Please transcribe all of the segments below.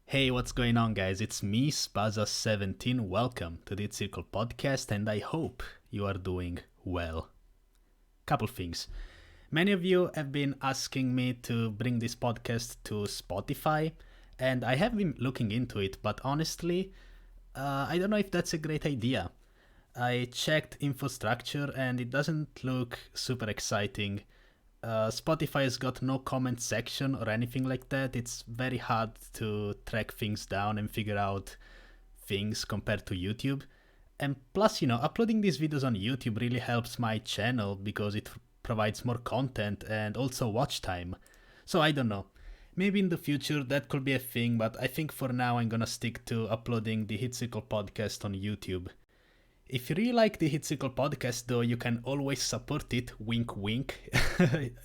Hey, what's going on, guys? It's me, Spaza17. Welcome to the Hitcircle Podcast, and I hope you are doing well. Couple things. Many of you have been asking me to bring this podcast to Spotify, and I have been looking into it, but honestly, I don't know if that's a great idea. I checked infrastructure, and it doesn't look super exciting. Spotify has got no comment section or anything like that. It's very hard to track things down and figure out things compared to YouTube. And plus, uploading these videos on YouTube really helps my channel because it provides more content and also watch time. So I don't know. Maybe in the future that could be a thing, but I think for now I'm gonna stick to uploading the Hitcircle podcast on YouTube. If you really like the Hitcircle podcast, though, you can always support it. Wink, wink.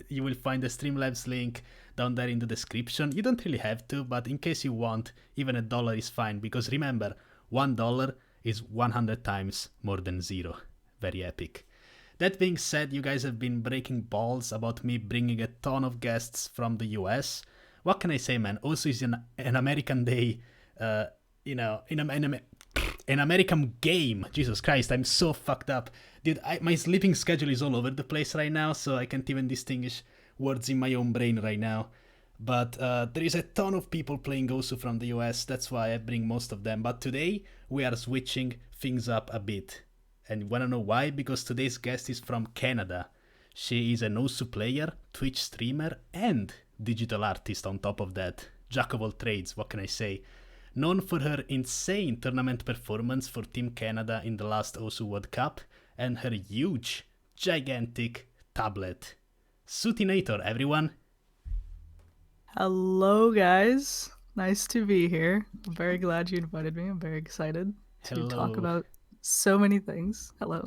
You will find the Streamlabs link down there in the description. You don't really have to, but in case you want, even $1 is fine. Because remember, $1 is 100 times more than zero. Very epic. That being said, you guys have been breaking balls about me bringing a ton of guests from the US. What can I say, man? Also, it's an American day, an American game. Jesus Christ, I'm so fucked up. Dude, my sleeping schedule is all over the place right now, so I can't even distinguish words in my own brain right now. But there is a ton of people playing Gosu from the US, that's why I bring most of them. But today, we are switching things up a bit. And you wanna know why? Because today's guest is from Canada. She is an Osu player, Twitch streamer, and digital artist on top of that. Jack of all trades, what can I say? Known for her insane tournament performance for Team Canada in the last Osu World Cup, and her huge, gigantic tablet. xootynator, everyone! Hello, guys. Nice to be here. I'm very glad you invited me. I'm very excited to talk about so many things. Hello.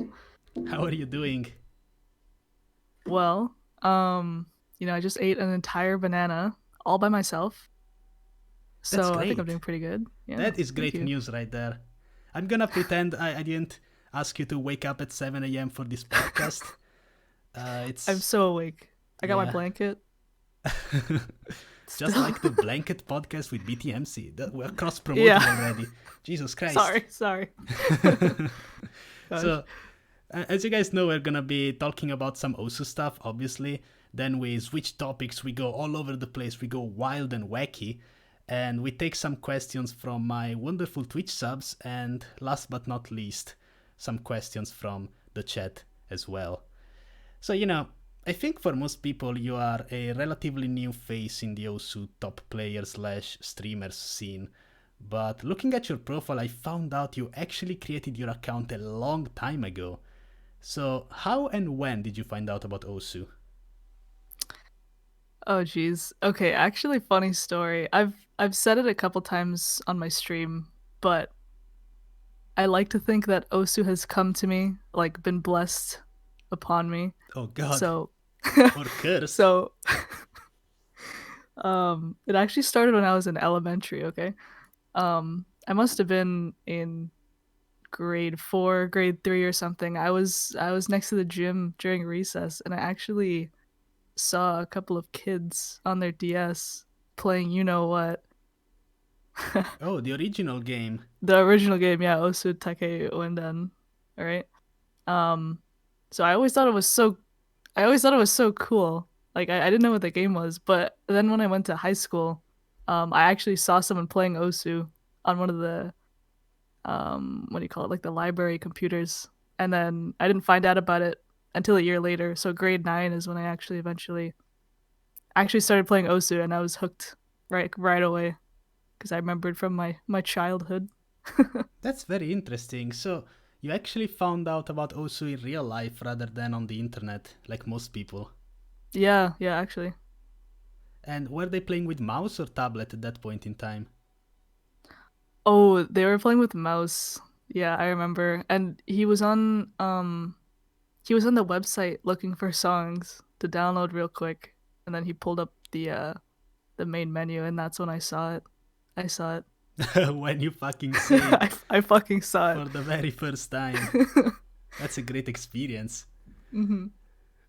How are you doing? Well, I just ate an entire banana all by myself. So I think I'm doing pretty good. Yeah, that is great news right there. I'm gonna pretend I didn't ask you to wake up at 7 a.m. for this podcast. I'm so awake. I got my blanket. Just like the blanket podcast with BTMC. We're cross-promoting already. Jesus Christ. Sorry. So, as you guys know, we're gonna be talking about some Osu stuff, obviously. Then we switch topics, we go all over the place, we go wild and wacky. And we take some questions from my wonderful Twitch subs, and last but not least, some questions from the chat as well. So, I think for most people, you are a relatively new face in the Osu top player/streamers scene. But looking at your profile, I found out you actually created your account a long time ago. So how and when did you find out about Osu? Oh geez. Okay, actually funny story. I've said it a couple times on my stream, but I like to think that Osu has come to me, like been blessed upon me. Oh god. So or cursed. So it actually started when I was in elementary, okay? I must have been in grade 4, grade 3 or something. I was next to the gym during recess, and I actually saw a couple of kids on their DS playing you know what. Oh, the original game. The original game, yeah, Osu Take Uenden. Alright. So I always thought it was so cool. Like I didn't know what the game was, but then when I went to high school, I actually saw someone playing Osu on one of the what do you call it, like the library computers. And then I didn't find out about it until a year later. So grade 9 is when I eventually started playing Osu, and I was hooked right away because I remembered from my childhood. That's very interesting. So you actually found out about Osu in real life rather than on the internet, like most people. Yeah, actually. And were they playing with mouse or tablet at that point in time? Oh, they were playing with mouse. Yeah, I remember. And he was on the website looking for songs to download real quick, and then he pulled up the main menu, and that's when I saw it. When you fucking say it. I fucking saw it for the very first time. That's a great experience. Mm-hmm.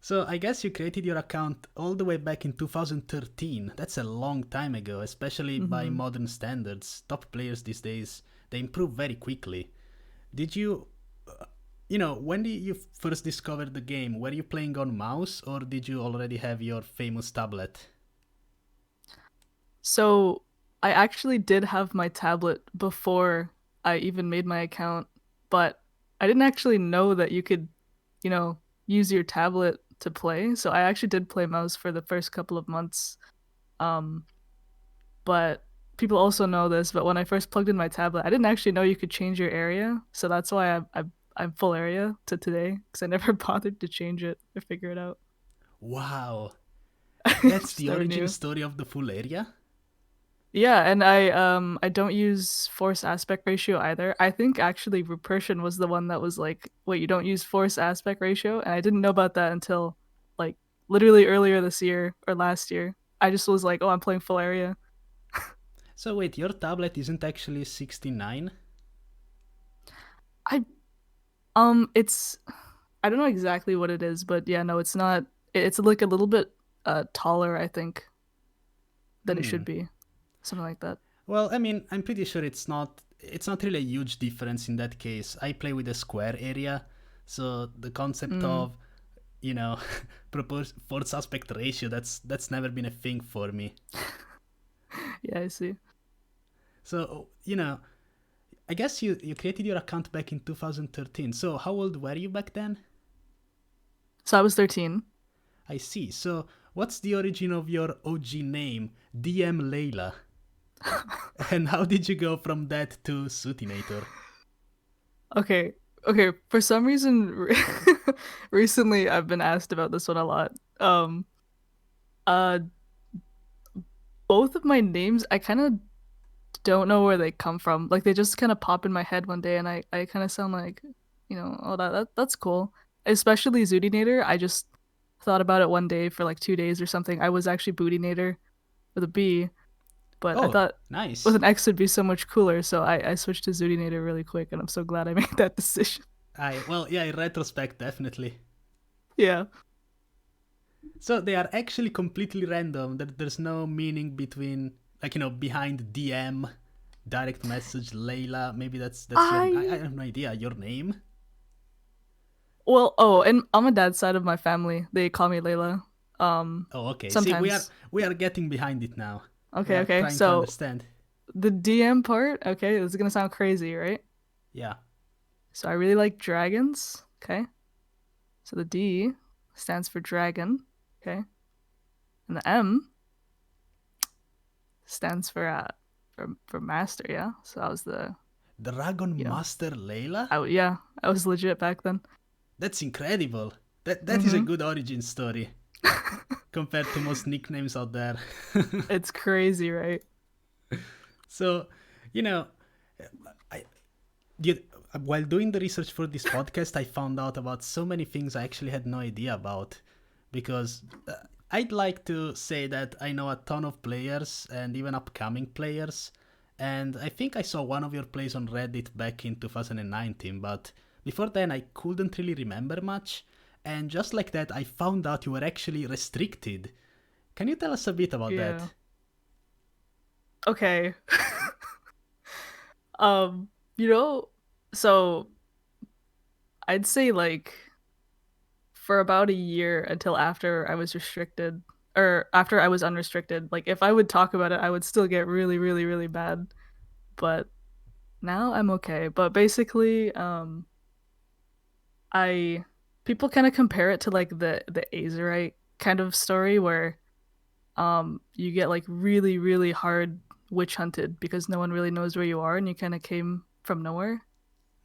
So I guess you created your account all the way back in 2013. That's a long time ago, especially by Mm-hmm. modern standards. Top players these days, they improve very quickly. Did you, when did you first discover the game? Were you playing on mouse or did you already have your famous tablet? So I actually did have my tablet before I even made my account, but I didn't actually know that you could, you know, use your tablet to play. So I actually did play mouse for the first couple of months. Um, but people also know this, but when I first plugged in my tablet, I didn't actually know you could change your area. So that's why I'm full area to today because I never bothered to change it or figure it out. Wow, that's Just the never origin knew. story of the full area? Yeah, and I don't use force aspect ratio either. I think actually Rupertian was the one that was like, wait, you don't use force aspect ratio? And I didn't know about that until like literally earlier this year or last year. I just was like, oh, I'm playing full area. So wait, your tablet isn't actually 69? I it's I don't know exactly what it is, but yeah, no, it's not. It's like a little bit taller, I think, than it Hmm. should be. Something like that. Well, I mean, I'm pretty sure it's not really a huge difference in that case. I play with a square area, so the concept Mm, of, you know, force aspect ratio, that's never been a thing for me. yeah, I see. So, I guess you created your account back in 2013. So, how old were you back then? So I was 13. I see. So, what's the origin of your OG name, DM Layla? And how did you go from that to xootynator? Okay. Okay. For some reason, recently I've been asked about this one a lot. Uh, both of my names, I kind of don't know where they come from. Like they just kind of pop in my head one day, and I kind of sound like, oh that's cool. Especially Zootynator. I just thought about it one day for like 2 days or something. I was actually Bootynator with a B, but I Oh, thought with nice. an X would be so much cooler, so I switched to Zootynator really quick, and I'm so glad I made that decision. Well, yeah, in retrospect, definitely. Yeah. So they are actually completely random. There's no meaning between, like, behind DM, direct message, Layla. Maybe that's your. I I have no idea. Your name? Well, oh, and on my dad's side of my family, they call me Layla. Um, Oh, okay. See, we are Sometimes. we are getting behind it now. We Okay, are okay. trying to So understand. the DM part, okay, this is gonna sound crazy, right? Yeah. So I really like dragons. Okay. So the D stands for dragon. Okay. And the M stands for master. Yeah. So I was Dragon you know, Master Layla? yeah, I was legit back then. That's incredible. That is a Mm-hmm. good origin story compared to most nicknames out there. It's crazy, right? So, you know, I did, while doing the research for this podcast, I found out about so many things I actually had no idea about. Because I'd like to say that I know a ton of players and even upcoming players. And I think I saw one of your plays on Reddit back in 2019, but before then I couldn't really remember much. And just like that, I found out you were actually restricted. Can you tell us a bit about Yeah. that? Okay. Um, you know, so I'd say like for about a year until after I was restricted or after I was unrestricted. Like if I would talk about it, I would still get really, really, really bad. But now I'm okay. But basically, I people kind of compare it to like the Azerite kind of story where you get like really, really hard witch hunted because no one really knows where you are and you kind of came from nowhere.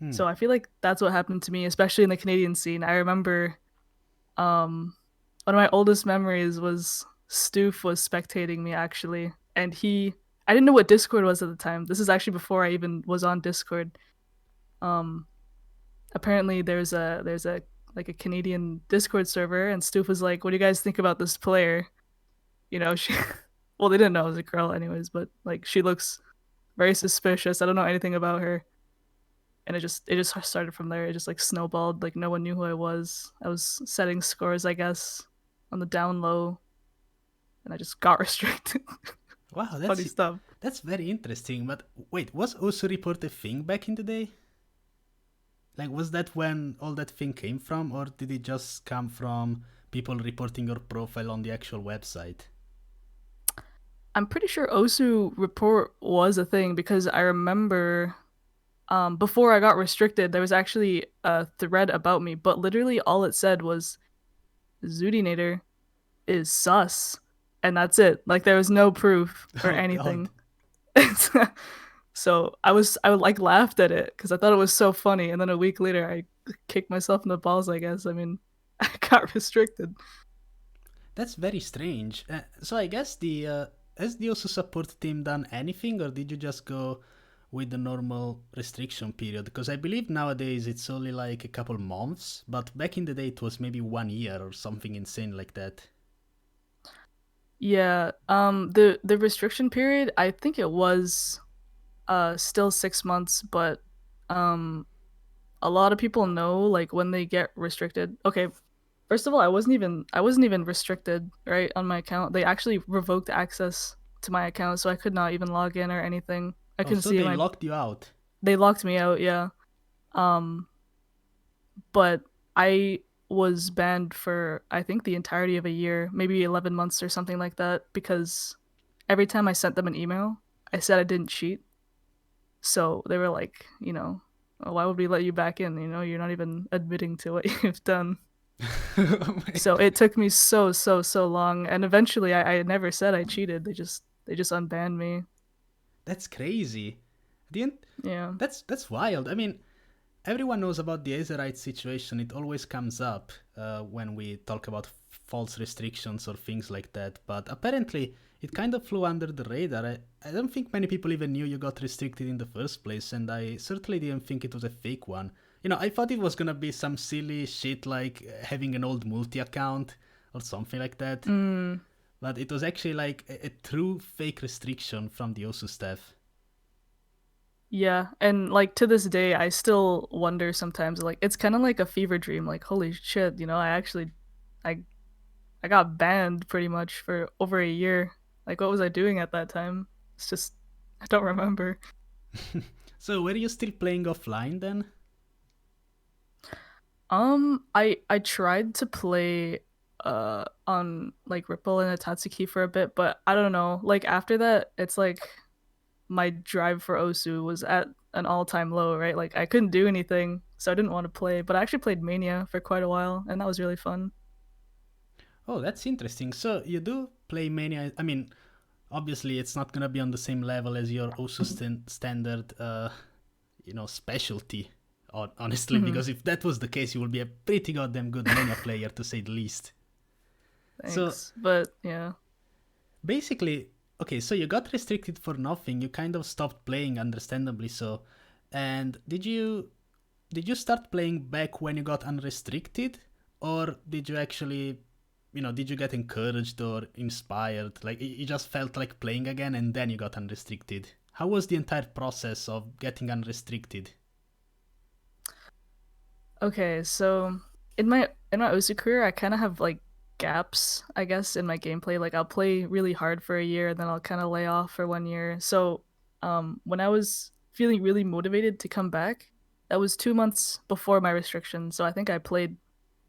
Hmm. So I feel like that's what happened to me, especially in the Canadian scene. I remember one of my oldest memories was Stoof was spectating me actually, and I didn't know what Discord was at the time. This is actually before I even was on Discord. Um, Apparently there's a like a Canadian Discord server, and Stoof was like, "What do you guys think about this player?" She, well, they didn't know it was a girl anyways, but like she looks very suspicious. I don't know anything about her, and it just started from there. It just like snowballed. Like no one knew who I was. I was setting scores, I guess, on the down low, and I just got restricted. Wow, Funny stuff. that's very interesting. But wait, was also report a thing back in the day? Like, was that when all that thing came from, or did it just come from people reporting your profile on the actual website? I'm pretty sure Osu report was a thing because I remember before I got restricted, there was actually a thread about me, but literally all it said was xootynator is sus, and that's it. Like there was no proof or Oh God. anything. So I would like laughed at it because I thought it was so funny, and then a week later I kicked myself in the balls. I guess. I mean, I got restricted. That's very strange. So I guess the has the OSU support team done anything, or did you just go with the normal restriction period? Because I believe nowadays it's only like a couple months, but back in the day it was maybe 1 year or something insane like that. Yeah. The restriction period, I think it was still 6 months, but um a lot of people know like when they get restricted. Okay, first of all, I wasn't even restricted, right, on my account. They actually revoked access to my account, so I could not even log in or anything. I Oh, couldn't so see they my locked you out. they locked me out, yeah. Um but I was banned for I think the entirety of a year, maybe 11 months or something like that because every time I sent them an email, I said I didn't cheat. So they were like, "Oh, why would we let you back in? You're not even admitting to what you've done." Oh my So God. it took me so long, and eventually I never said I cheated. They just unbanned me. That's crazy. Didn't Yeah. that's wild. I mean, everyone knows about the Azerite situation. It always comes up when we talk about false restrictions or things like that. But apparently, it kind of flew under the radar. I don't think many people even knew you got restricted in the first place, and I certainly didn't think it was a fake one. I thought it was gonna be some silly shit like having an old multi account or something like that. Mm, But it was actually like a true fake restriction from the OSU staff. yeah, and like to this day, I still wonder sometimes. Like it's kind of like a fever dream. Like holy shit, I I got banned pretty much for over a year. Like what was I doing at that time? It's just I don't remember. So were you still playing offline then? I tried to play on like Ripple and Atatsuki for a bit, but I don't know. Like after that, it's like my drive for Osu was at an all-time low, right? Like I couldn't do anything, so I didn't want to play, but I actually played Mania for quite a while, and that was really fun. Oh, that's interesting. So you do play Mania. I mean, obviously it's not gonna be on the same level as your OSU standard, specialty. Honestly, Mhm. because if that was the case, you would be a pretty goddamn good Mania player to say the least. So Thanks. But yeah. basically, okay, so you got restricted for nothing. You kind of stopped playing, understandably so. And did you start playing back when you got unrestricted, or did you actually, did you get encouraged or inspired? Like you just felt like playing again, and then you got unrestricted. How was the entire process of getting unrestricted? Okay, so in my Osu career, I kind of have like gaps, I guess, in my gameplay. Like I'll play really hard for a year, then I'll kind of lay off for 1 year. So, when I was feeling really motivated to come back, that was 2 months before my restriction. So I think I played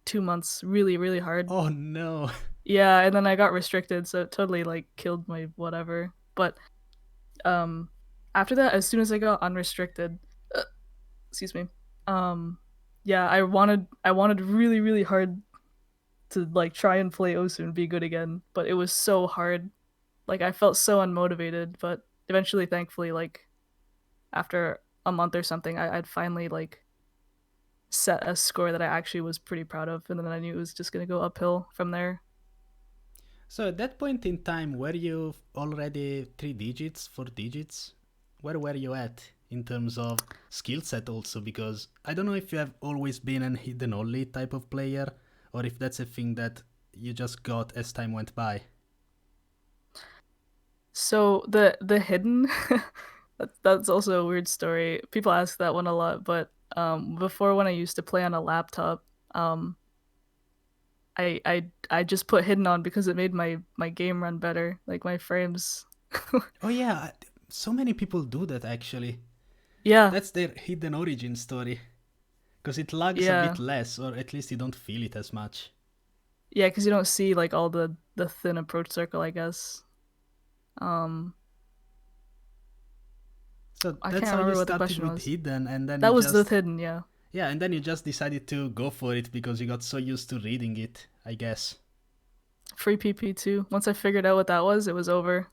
2 months really, really hard. Oh no. Yeah, and then I got restricted, so it totally like killed my whatever. But um, after that, as soon as I got unrestricted, uh, excuse me, um, yeah, I wanted really, really hard to like try and play Osu and be good again, but it was so hard. Like I felt so unmotivated, but eventually, thankfully, like after a month or something, I'd finally like set a score that I actually was pretty proud of, and then I knew it was just gonna go uphill from there. So at that point in time, were you already 3 digits, 4 digits? Where were you at in terms of skill set also? Because I don't know if you have always been an hidden only type of player, or if that's a thing that you just got as time went by. So the hidden That's also a weird story. People ask that one a lot, but before when I used to play on a laptop, um, I just put hidden on because it made my game run better, like my frames. Oh yeah, so many people do that actually. Yeah, That's their hidden origin story. Because it lags a yeah, bit less, or at least you don't feel it as much. yeah, because you don't see like all the thin approach circle, I guess. Um, So I that's can't how you remember what the started question with was. hidden, and then you That was the just hidden, yeah. yeah, and then you just decided to go for it because you got so used to reading it, I guess. Free PP2. Once I figured out what that was, it was over.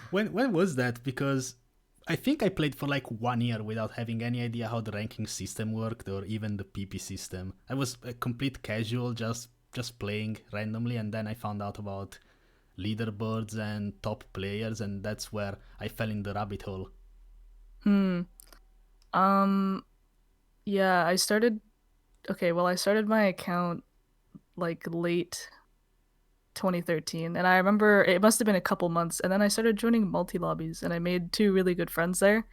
When was that? Because I think I played for like 1 year without having any idea how the ranking system worked or even the PP system. I was a complete casual, just playing randomly, and then I found out about leaderboards and top players, and that's where I fell in the rabbit hole. Hmm. Um, yeah, I started my account like late 2013, and I remember it must have been a couple months, and then I started joining multi lobbies, and I made two really good friends there,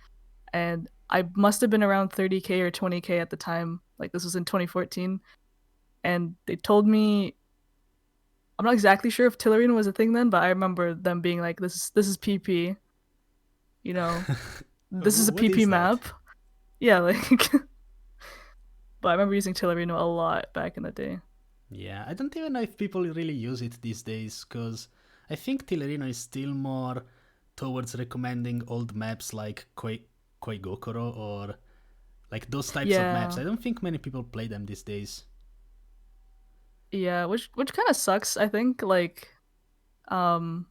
and I must have been around 30K or 20K at the time. Like this was in 2014, and they told me I'm not exactly sure if Tillerine was a thing then, but I remember them being like, "This is PP, you know, this is a What PP is that? map." Yeah, like, but I remember using Tillerino a lot back in the day. Yeah, I don't even know if people really use it these days, because I think Tilerino is still more towards recommending old maps like Koigokoro or like those types of maps. Yeah, I don't think many people play them these days. yeah, which kind of sucks. I think um,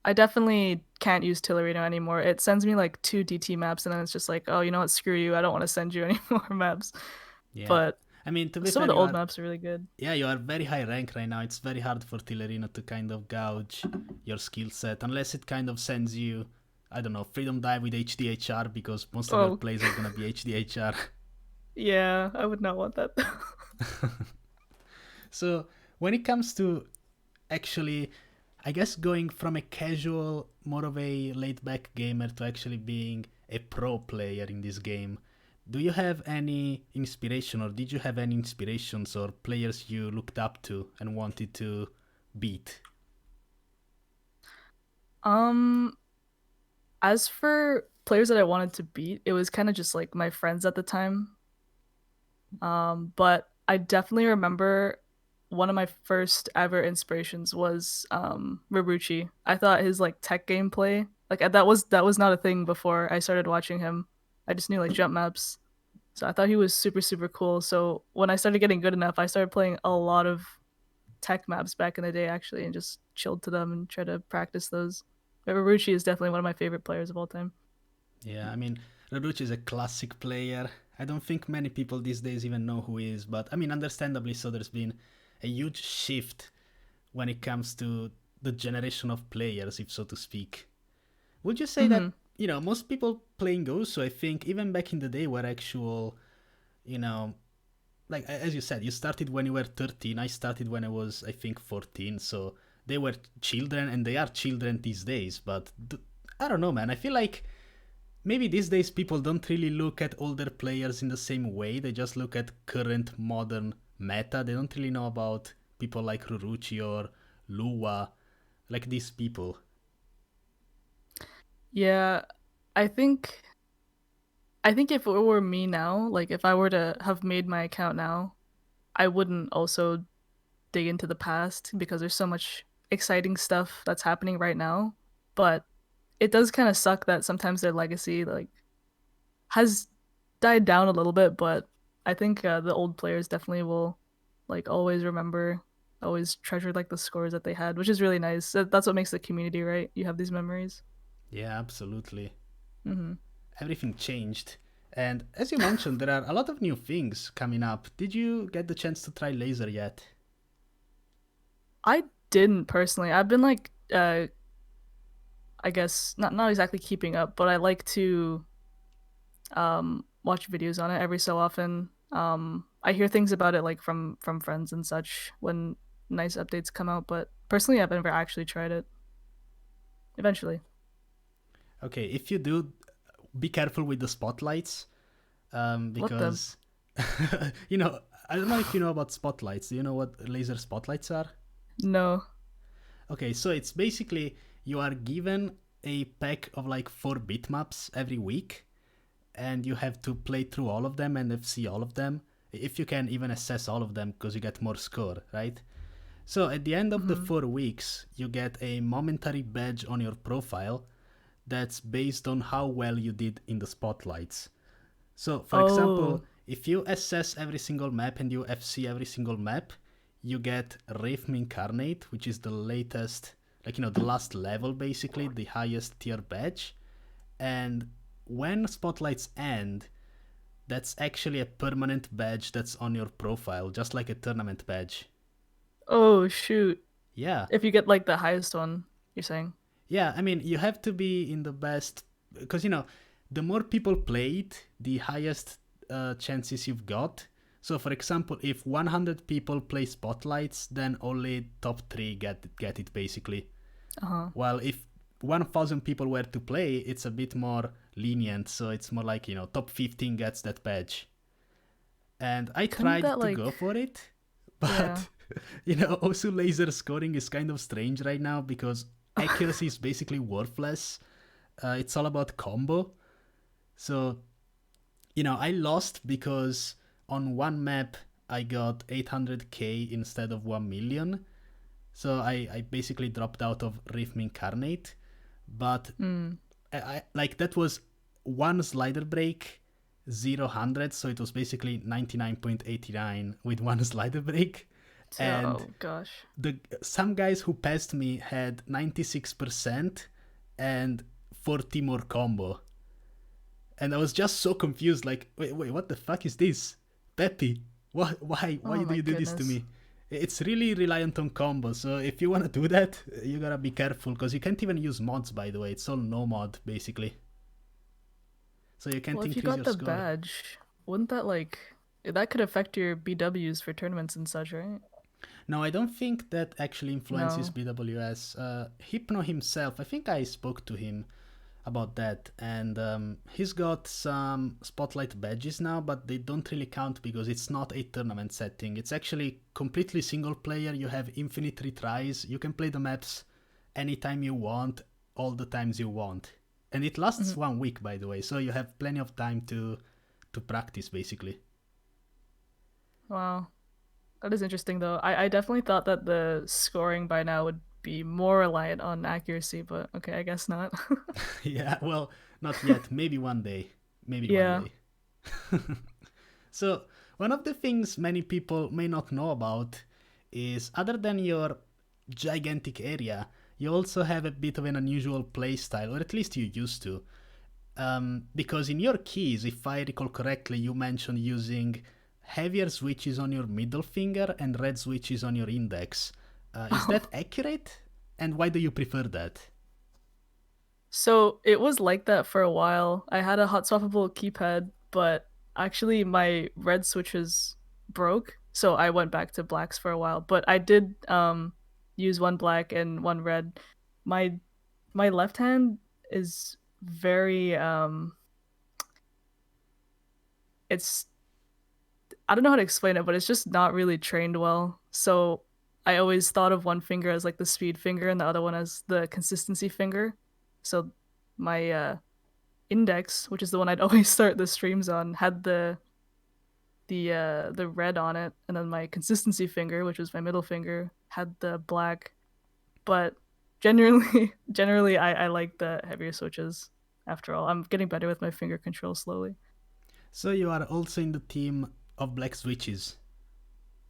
I definitely can't use Tillerino anymore. It sends me like two DT maps, and then it's just like, oh, you know what? Screw you. I don't want to send you any more maps. Yeah. But I mean, to be some of fair, the old maps are really good. you are very high rank right now. It's very hard for Tilerino to kind of gauge your skill set unless it kind of sends you, I don't know, Freedom Dive with HDHR, because most of your Oh, plays are gonna be HDHR. yeah, I would not want that. So when it comes to actually, I guess, going from a casual, more of a laid back gamer to actually being a pro player in this game, do you have any inspiration, or did you have any inspirations or players you looked up to and wanted to beat? Um, as for players that I wanted to beat, it was kind of just like my friends at the time. But I definitely remember one of my first ever inspirations was Marucci. I thought his like tech gameplay, like that was not a thing before I started watching him. I just knew like jump maps. So I thought he was super super cool. So when I started getting good enough, I started playing a lot of tech maps back in the day actually and just chilled to them and tried to practice those. But Marucci is definitely one of my favorite players of all time. Yeah, I mean, Raducci is a classic player. I don't think many people these days even know who he is, but I mean, understandably so, there's been a huge shift when it comes to the generation of players, if so to speak. Would you say Mhm. that, most people playing Gosu, I think, even back in the day, were actual, you know, like as you said, you started when you were 13. I started when I was, I think, 14. So they were children, and they are children these days. But I don't know, man. I feel like maybe these days people don't really look at older players in the same way. They just look at current modern meta. They don't really know about people like Ruruchi or Lua, like these people. Yeah, I think I think if it were me now, like if I were to have made my account now, I wouldn't also dig into the past because there's so much exciting stuff that's happening right now. But it does kind of suck that sometimes their legacy like has died down a little bit, but I think the old players definitely will like always remember, always treasure like the scores that they had, which is really nice. That's what makes the community, right? You have these memories. Yeah, absolutely. Hmm. Everything changed. And as you mentioned, there are a lot of new things coming up. Did you get the chance to try laser yet? I didn't personally. I've been like I guess not exactly keeping up, but I like to watch videos on it every so often. I hear things about it like from friends and such when nice updates come out, but personally I've never actually tried it. Eventually. Okay, if you do, be careful with the spotlights, What the? because you know, I don't know if you know about spotlights. Do you know what laser spotlights are? No. Okay, so it's basically you are given a pack of like 4 bitmaps every week, and you have to play through all of them and FC all of them. If you can even assess all of them, because you get more score, right? So at the end of the Hmm. 4 weeks, you get a momentary badge on your profile that's based on how well you did in the spotlights. So, for example, Oh. if you assess every single map and you FC every single map, you get Rhythm Incarnate, which is the latest, like, the last level basically, the highest tier badge. And when spotlights end, that's actually a permanent badge that's on your profile, just like a tournament badge. Oh shoot. Yeah. If you get like the highest one, you're saying. Yeah, I mean, you have to be in the best, because the more people play it, the highest chances you've got. So, for example, if 100 people play spotlights, then only top three get it basically. Uh-huh. While if 1,000 people were to play, it's a bit more lenient. So it's more like top 15 gets that badge. And I Couldn't tried that to go like for it, yeah. but also laser scoring is kind of strange right now because accuracy is basically worthless. It's all about combo. So, I lost because on one map I got 800k instead of 1 million. So I basically dropped out of Rhythm Incarnate. But Mm. I like that was one slider break, 0 100. So it was basically 99.89 with one slider break. And Oh gosh. some guys who passed me had 96% and 40 more combo. And I was just so confused, like, wait, what the fuck is this? Peppy, why Oh do my you do this to goodness. me? It's really reliant on combo, so if you want to do that, you gotta be careful, because you can't even use mods, by the way. It's all no mod, basically. So you can't Well, if you increase got your the score. badge, wouldn't that like that could affect your BWs for tournaments and such, right? No, I don't think that actually influences No. BWS. Hypno himself, I think I spoke to him about that, and he's got some spotlight badges now, but they don't really count because it's not a tournament setting. It's actually completely single player. You have infinite retries. You can play the maps anytime you want, all the times you want, and it lasts Mhm. 1 week, by the way, so you have plenty of time to practice basically. Wow. That is interesting though. I definitely thought that the scoring by now would be more reliant on accuracy, but okay, I guess not. Yeah, well, not yet. Maybe one day. Maybe one Yeah. day. So, one of the things many people may not know about is, other than your gigantic area, you also have a bit of an unusual playstyle, or at least you used to. Because in your keys, if I recall correctly, you mentioned using heavier switches on your middle finger and red switches on your index. Is that accurate? And why do you prefer that? So it was like that for a while. I had a hot swappable keypad, but actually my red switches broke, so I went back to blacks for a while. But I did use one black and one red. My my left hand is very it's I don't know how to explain it, but it's just not really trained well. So I always thought of one finger as like the speed finger and the other one as the consistency finger. So my index, which is the one I'd always start the streams on, had the red on it, and then my consistency finger, which was my middle finger, had the black. But generally, I like the heavier switches. After all, I'm getting better with my finger control slowly. So you are also in the team of black switches.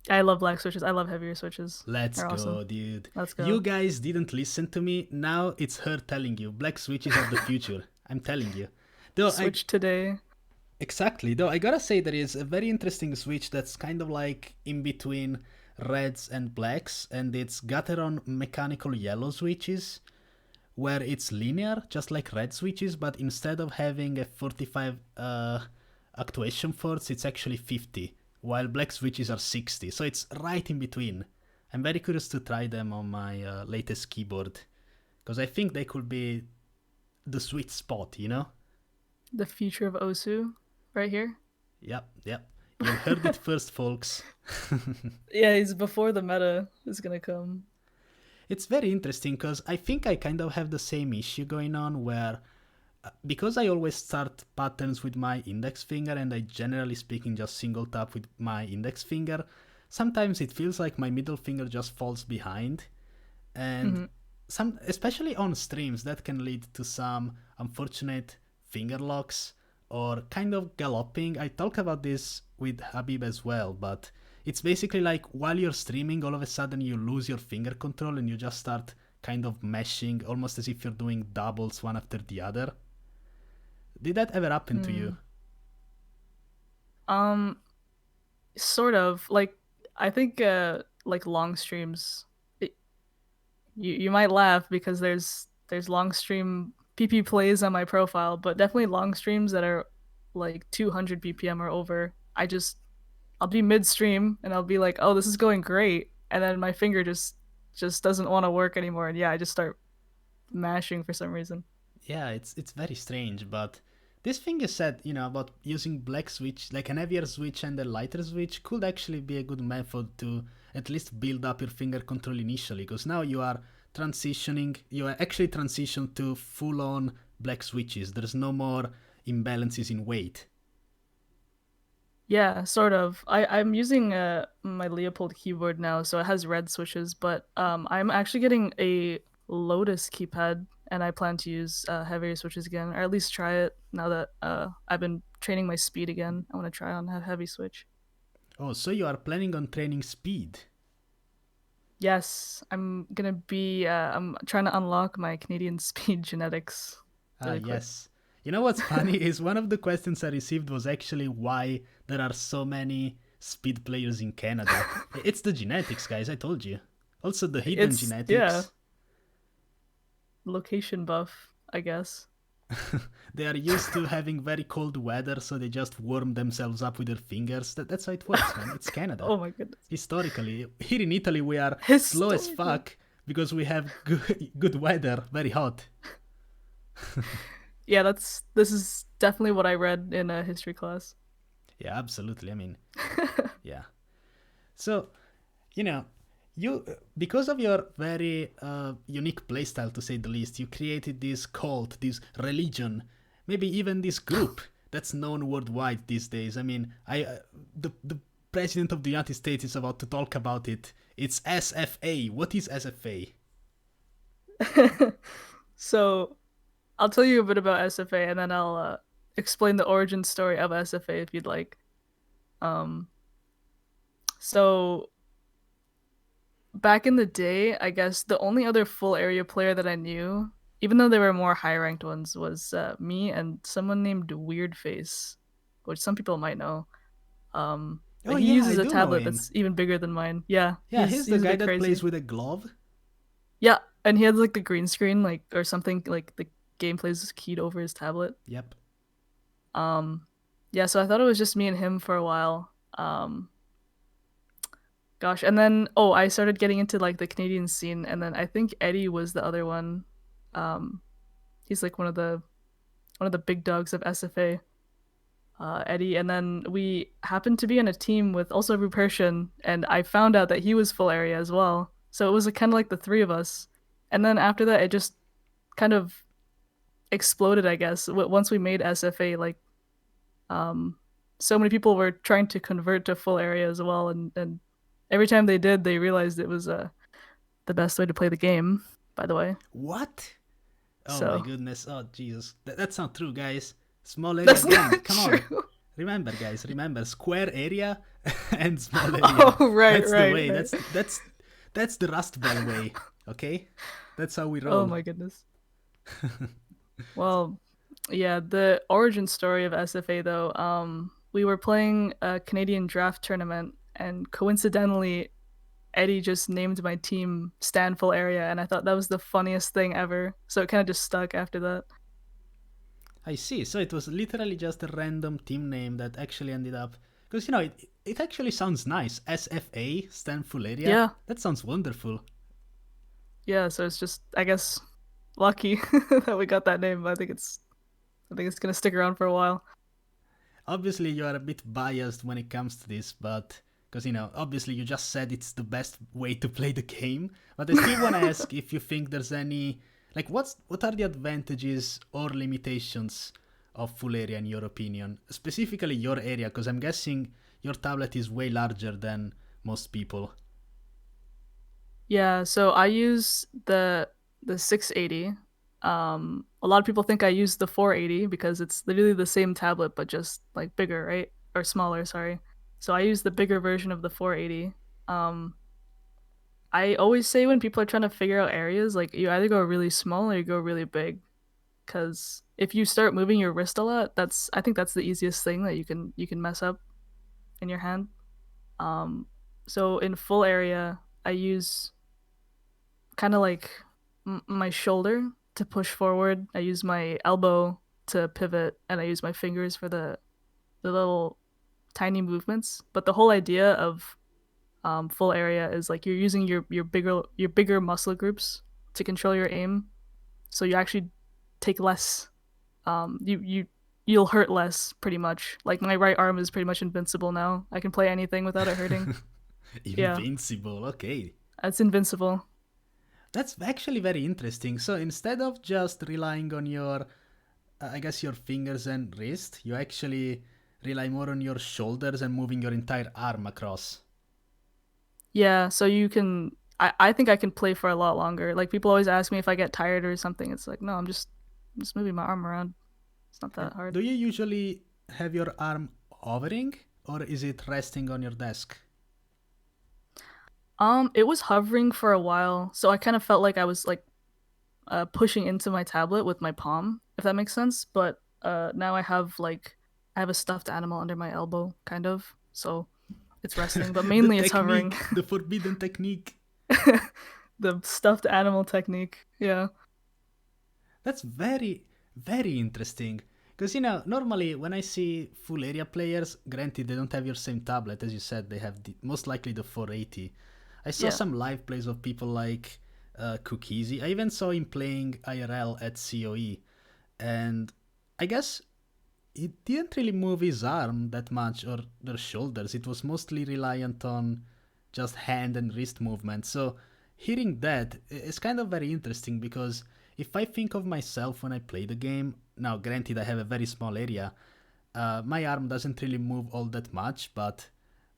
I love black switches. I love heavier switches. Let's They're awesome. go, dude. Let's You go. guys didn't listen to me. Now it's her telling you. Black switches are the future. I'm telling you. Though I Switch today. Exactly. Though I gotta say there is a very interesting switch that's kind of like in between reds and blacks, and it's Gateron mechanical yellow switches, where it's linear, just like red switches, but instead of having a 45 actuation force, it's actually 50, while black switches are 60. So it's right in between. I'm very curious to try them on my latest keyboard, because I think they could be the sweet spot, you know? The future of Osu, right here. Yep, yep. You heard it first, folks. Yeah, he's before the meta is gonna come. It's very interesting because I think I kind of have the same issue going on where because I always start patterns with my index finger and I generally speaking just single tap with my index finger, sometimes it feels like my middle finger just falls behind. And some, especially on streams, that can lead to some unfortunate finger locks or kind of galloping. I talk about this with Habib as well, but it's basically like while you're streaming, all of a sudden you lose your finger control and you just start kind of meshing, almost as if you're doing doubles one after the other. Did that ever happen to you? Sort of. Like, I think like long streams, you might laugh because there's long stream PP plays on my profile, but definitely long streams that are like 200 BPM or over. I'll be midstream and I'll be like, oh, this is going great, and then my finger just doesn't want to work anymore, and yeah, I just start mashing for some reason. Yeah, it's very strange, but this thing you said, about using black switch, like an heavier switch and a lighter switch, could actually be a good method to at least build up your finger control initially, because now you are actually transitioned to full-on black switches. There's no more imbalances in weight. Yeah, sort of. I'm using my Leopold keyboard now, so it has red switches, but I'm actually getting a Lotus keypad, and I plan to use heavier switches again, or at least try it now that I've been training my speed again. I want to try on a heavy switch. Oh, so you are planning on training speed? Yes, I'm gonna be. I'm trying to unlock my Canadian speed genetics. Really quick. Yes. You know what's funny is one of the questions I received was actually why there are so many speed players in Canada. It's the genetics, guys, I told you. Also the hidden genetics. Yeah. Location buff, I guess. They are used to having very cold weather, so they just warm themselves up with their fingers. That's how it works, man. It's Canada. Oh my goodness. Historically, here in Italy we are slow as fuck because we have good weather, very hot. Yeah, this is definitely what I read in a history class. Yeah, absolutely. I mean, yeah. So, you because of your very unique playstyle, to say the least, you created this cult, this religion, maybe even this group that's known worldwide these days. I mean, the president of the United States is about to talk about it. It's SFA. What is SFA? So, I'll tell you a bit about SFA, and then I'll explain the origin story of SFA if you'd like. So back in the day, I guess the only other full area player that I knew, even though there were more high ranked ones, was me and someone named Weirdface, which some people might know. He uses a tablet that's even bigger than mine. Yeah. Yeah, he's the guy that plays with a glove. Yeah, and he had like the green screen, like, or something, like the gameplay is keyed over his tablet. Yep. Yeah, so I thought it was just me and him for a while. Gosh, and then I started getting into like the Canadian scene, and then I think Eddie was the other one. He's like one of the big dogs of SFA. Eddie, and then we happened to be on a team with also Rupershian, and I found out that he was full area as well. So it was kind of like the three of us, and then after that, it just kind of exploded, I guess. Once we made SFA, like, so many people were trying to convert to full area as well, and every time they did, they realized it was the best way to play the game. By the way. What? Oh my goodness! Oh Jesus, that's not true, guys. Small area. That's not Come true. on. Remember, guys. Remember, square area and small area. Oh right, that's right. The way. Right. That's the Rust Bell way. Okay, that's how we roll. Oh my goodness. Well, yeah. The origin story of SFA though. We were playing a Canadian draft tournament, and coincidentally, Eddie just named my team Stan Full Area, and I thought that was the funniest thing ever. So it kind of just stuck after that. I see. So it was literally just a random team name that actually ended up... Because, it actually sounds nice. SFA, Stan Full Area. Yeah. That sounds wonderful. Yeah, so it's just, I guess, lucky that we got that name. I think it's gonna stick around for a while. Obviously, you are a bit biased when it comes to this, but because obviously you just said it's the best way to play the game. But I still want to ask if you think there's any like what are the advantages or limitations of full area in your opinion, specifically your area? Because I'm guessing your tablet is way larger than most people. Yeah, so I use the 680. A lot of people think I use the 480 because it's literally the same tablet but just like bigger, right? Or smaller, sorry. So I use the bigger version of the 480. Um, I always say when people are trying to figure out areas, like you either go really small or you go really big. Because if you start moving your wrist a lot, I think that's the easiest thing that you can mess up in your hand. Um, so in full area, I use kind of like my shoulder to push forward. I use my elbow to pivot, and I use my fingers for the little tiny movements. But the whole idea of full area is like you're using your bigger muscle groups to control your aim, so you actually take less. You'll hurt less pretty much. Like my right arm is pretty much invincible now. I can play anything without it hurting. Yeah, Invincible, okay. it's invincible. That's actually very interesting. So instead of just relying on your, I guess, your fingers and wrist, you actually rely more on your shoulders and moving your entire arm across. Yeah, so you can. I think I can play for a lot longer. Like people always ask me if I get tired or something. It's like no, I'm just moving my arm around. It's not that And hard. do you usually have your arm hovering or is it resting on your desk? It was hovering for a while, so I kind of felt like I was like pushing into my tablet with my palm, if that makes sense. But now I have a stuffed animal under my elbow, kind of. So it's resting, but The mainly it's hovering. technique, the forbidden technique. The stuffed animal technique. Yeah. That's very, very interesting. Because, normally when I see full area players, granted they don't have your same tablet, as you said, they have most likely the 480. I saw Yeah. some live plays of people like Cookiezi. I even saw him playing IRL at COE. And I guess he didn't really move his arm that much or their shoulders. It was mostly reliant on just hand and wrist movement. So hearing that is kind of very interesting because if I think of myself when I play the game, now granted I have a very small area, my arm doesn't really move all that much, but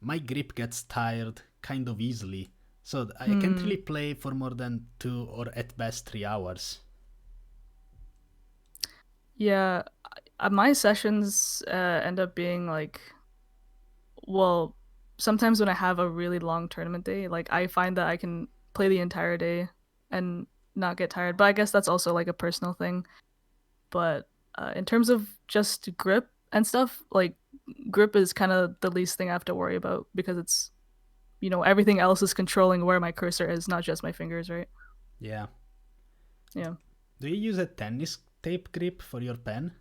my grip gets tired kind of easily. So I can't Hmm. really play for more than 2 or at best 3 hours. Yeah. My sessions end up being like, well, sometimes when I have a really long tournament day, like I find that I can play the entire day and not get tired. But I guess that's also like a personal thing. But in terms of just grip and stuff, like grip is kind of the least thing I have to worry about because it's, everything else is controlling where my cursor is, not just my fingers, right? Yeah. Yeah. Do you use a tennis tape grip for your pen?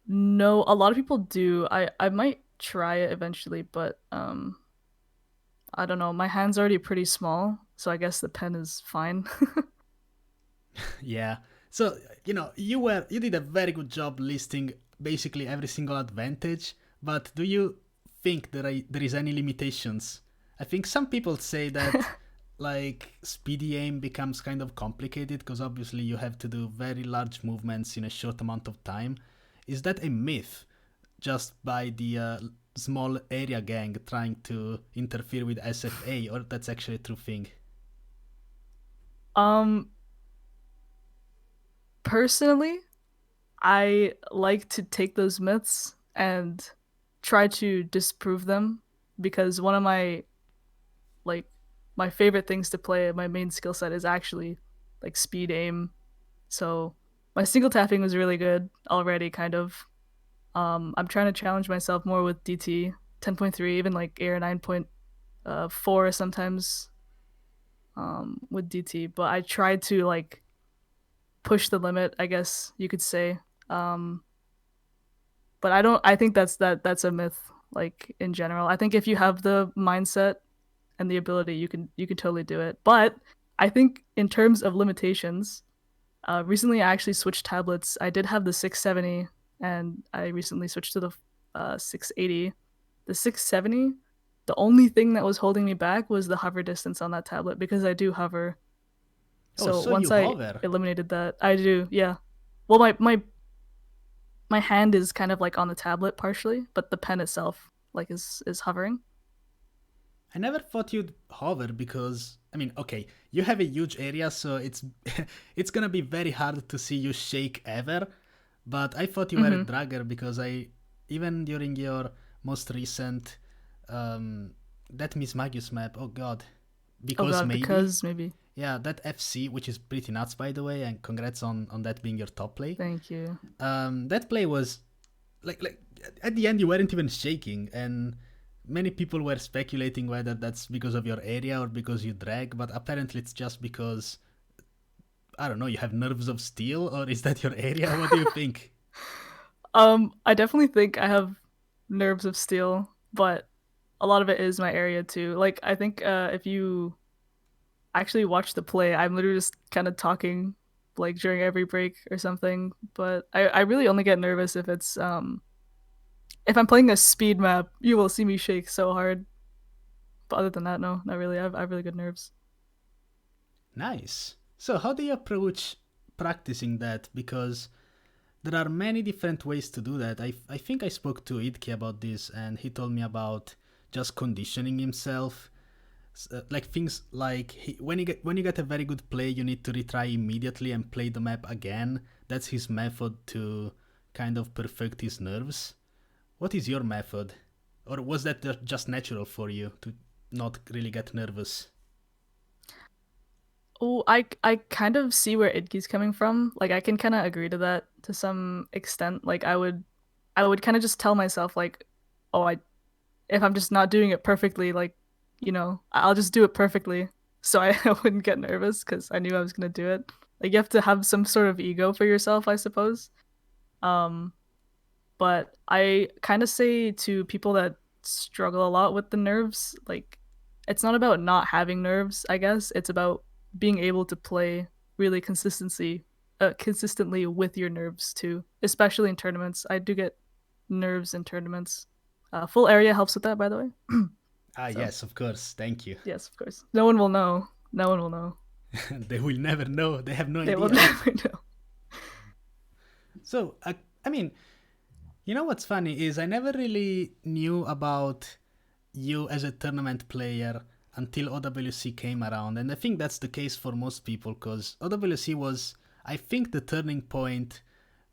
No, a lot of people do. I might try it eventually, but I don't know. My hand's already pretty small, so I guess the pen is fine. Yeah. So, you did a very good job listing basically every single advantage, but do you think there is any limitations? I think some people say that like speedy aim becomes kind of complicated because obviously you have to do very large movements in a short amount of time. Is that a myth just by the small area gang trying to interfere with SFA, or that's actually a true thing? Um, Personally, I like to take those myths and try to disprove them because one of like my favorite things to play, my main skill set is actually like speed aim. So my single tapping was really good already, kind of. I'm trying to challenge myself more with DT 10.3, even like Air 9.4 sometimes with DT. But I tried to like push the limit, I guess you could say. Um, but I don't. I think that's a myth. Like in general, I think if you have the mindset and the ability, you can totally do it. But I think in terms of limitations, recently I actually switched tablets. I did have the 670, and I recently switched to the 680. The 670, the only thing that was holding me back was the hover distance on that tablet because I do hover. Oh, So so once you I hover. eliminated that, I do, yeah. Well, my hand is kind of like on the tablet partially, but the pen itself like is hovering. I never thought you'd hover because I mean, okay, you have a huge area, so it's it's gonna be very hard to see you shake ever. But I thought you were a Mm-hmm. dragger because I even during your most recent um that Miss Magus map, oh god, Oh because God, maybe because maybe. yeah that FC, which is pretty nuts by the way, and congrats on that being your top play. Thank you. That play was like at the end you weren't even shaking, and many people were speculating whether that's because of your area or because you drag, but apparently it's just because I don't know, you have nerves of steel, or is that your area? What do you think? I definitely think I have nerves of steel, but a lot of it is my area too. Like I think if you actually watch the play, I'm literally just kind of talking like during every break or something. But I really only get nervous if I'm playing a speed map, you will see me shake so hard. But other than that, no, not really. I have really good nerves. Nice. So how do you approach practicing that? Because there are many different ways to do that. I think I spoke to Idke about this, and he told me about just conditioning himself. Like things like when you get a very good play, you need to retry immediately and play the map again. That's his method to kind of perfect his nerves. What is your method, or was that just natural for you to not really get nervous? Oh, I kind of see where Idke's coming from. Like I can kind of agree to that to some extent. Like I would kind of just tell myself like, oh, I if I'm just not doing it perfectly, like, I'll just do it perfectly. So I wouldn't get nervous because I knew I was gonna do it. Like you have to have some sort of ego for yourself, I suppose. Um, but I kind of say to people that struggle a lot with the nerves, like it's not about not having nerves, I guess. It's about being able to play really consistently with your nerves too, especially in tournaments. I do get nerves in tournaments. Full area helps with that, by the way. Ah, So yes, of course. Thank you. yes, of course. No one will know. No one will know. They will never know. They have no They will idea. never know. So, I mean, you know what's funny is I never really knew about you as a tournament player until OWC came around, and I think that's the case for most people because OWC was, I think, the turning point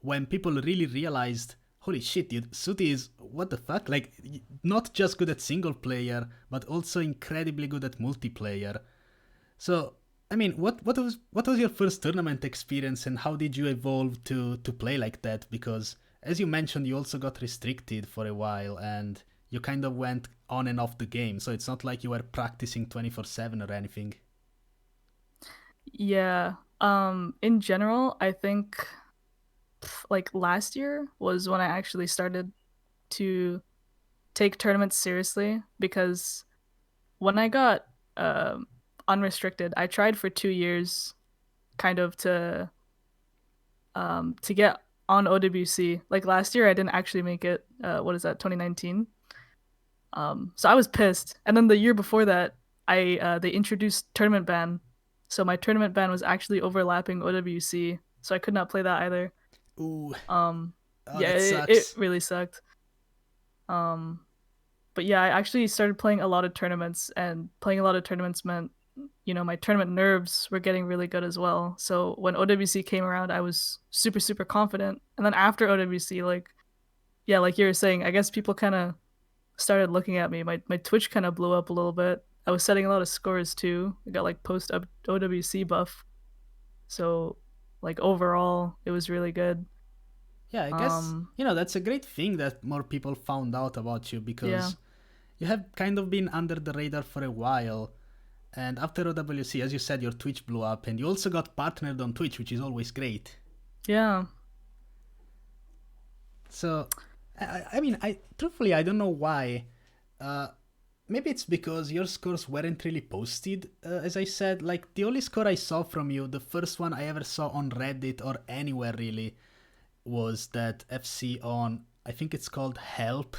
when people really realized, holy shit, dude, Suti is what the fuck? Like, not just good at single player, but also incredibly good at multiplayer. So, I mean, what was your first tournament experience, and how did you evolve to play like that? Because as you mentioned, you also got restricted for a while, and you kind of went on and off the game. So it's not like you were practicing 24/7 or anything. Yeah. In general, I think like last year was when I actually started to take tournaments seriously because when I got unrestricted, I tried for 2 years kind of to get on OWC. Like last year I didn't actually make it. What is that, 2019? So I was pissed. And then the year before that, I they introduced tournament ban. So my tournament ban was actually overlapping OWC, so I could not play that either. Ooh, Um oh, yeah, that it sucks. really sucked. Um but yeah, I actually started playing a lot of tournaments, and playing a lot of tournaments meant, my tournament nerves were getting really good as well. So when OWC came around, I was super, super confident. And then after OWC, like, yeah, like you were saying, I guess people kind of started looking at me. My Twitch kind of blew up a little bit. I was setting a lot of scores too. I got like post OWC buff. So like overall, it was really good. Yeah, I guess, Um, that's a great thing that more people found out about you yeah. because you have kind of been under the radar for a while. And after OWC, as you said, your Twitch blew up, and you also got partnered on Twitch, which is always great. Yeah. So, I mean, I truthfully I don't know why. Uh, maybe it's because your scores weren't really posted, as I said. Like, the only score I saw from you, the first one I ever saw on Reddit or anywhere really, was that FC on, I think it's called Help.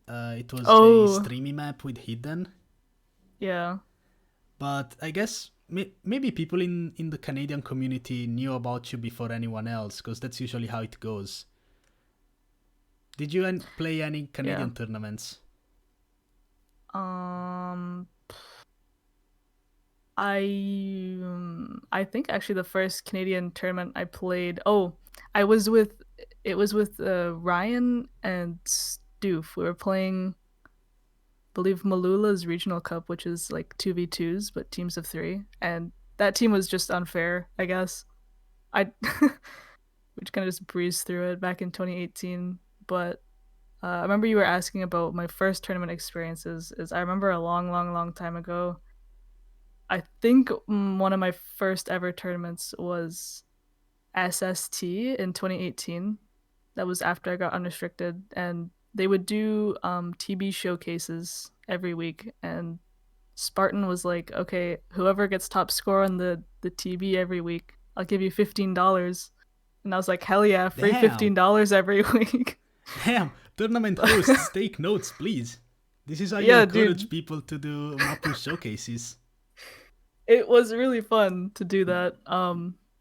It was a Oh, streamy map with Hidden. yeah. But I guess maybe people in the Canadian community knew about you before anyone else, because that's usually how it goes. Did you play any Yeah. Canadian tournaments? Um, I think actually the first Canadian tournament I played. Oh, I was with it was with Ryan and Stoof. We were playing, I believe, Malula's regional cup, which is like 2v2s but teams of 3, and that team was just unfair, I guess. I we just kind of just breezed through it back in 2018, but I remember you were asking about my first tournament experiences. Is I remember a long, long, long time ago. I think one of my first ever tournaments was SST in 2018. That was after I got unrestricted, and they would do TB showcases every week. And Spartan was like, "Okay, whoever gets top score on the TB every week, I'll give you $15." And I was like, "Hell yeah, free Damn! $15 every week." Damn! Tournament hosts, take notes, please. This is how you Yeah, encourage dude. people to do Maple showcases. It was really fun to do that.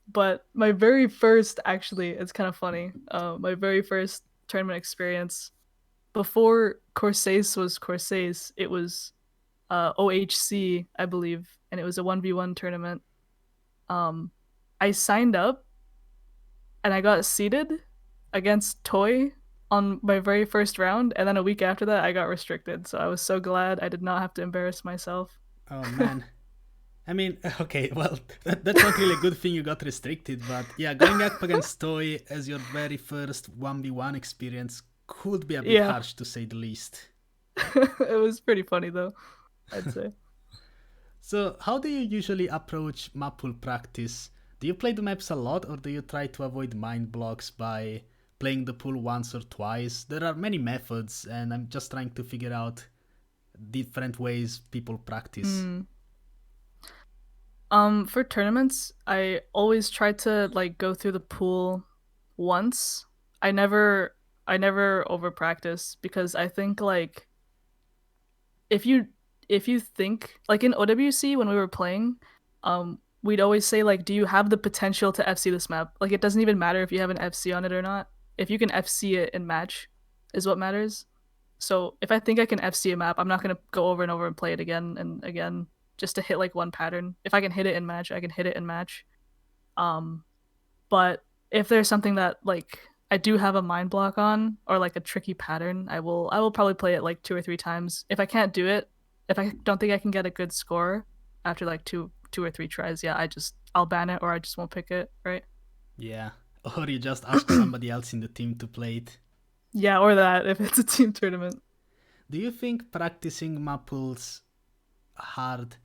But my very first, actually, it's kind of funny. My very first tournament experience before Corsace was Corsace, it was OHC, I believe, and it was a 1v1 tournament. Um, I signed up and I got seeded against Toy on my very first round, and then a week after that, I got restricted. So I was so glad I did not have to embarrass myself. Oh man. I mean, okay, well, that's not really a good thing you got restricted, but yeah, going up against Toy as your very first 1v1 experience could be a bit Yeah, harsh to say the least. it was pretty funny though, I'd say. So, how do you usually approach map pool practice? Do you play the maps a lot, or do you try to avoid mind blocks by playing the pool once or twice? There are many methods, and I'm just trying to figure out different ways people practice. Mm. For tournaments, I always try to like go through the pool once. I never I never over practice because I think like if you if you think like in OWC when we were playing, we'd always say like, do you have the potential to FC this map? Like it doesn't even matter if you have an FC on it or not. If you can FC it in match, is what matters. So if I think I can FC a map, I'm not gonna go over and over and play it again and again just to hit like one pattern. If I can hit it in match, I can hit it in match. Um, but if there's something that like I do have a mind block on or like a tricky pattern, I will probably play it like 2 or 3 times. If I can't do it, if I don't think I can get a good score after like two or three tries, yeah, I'll ban it or I just won't pick it, right? Yeah. Or you just ask somebody else in the team to play it. Yeah, or that if it's a team tournament. Do you think practicing map pools hard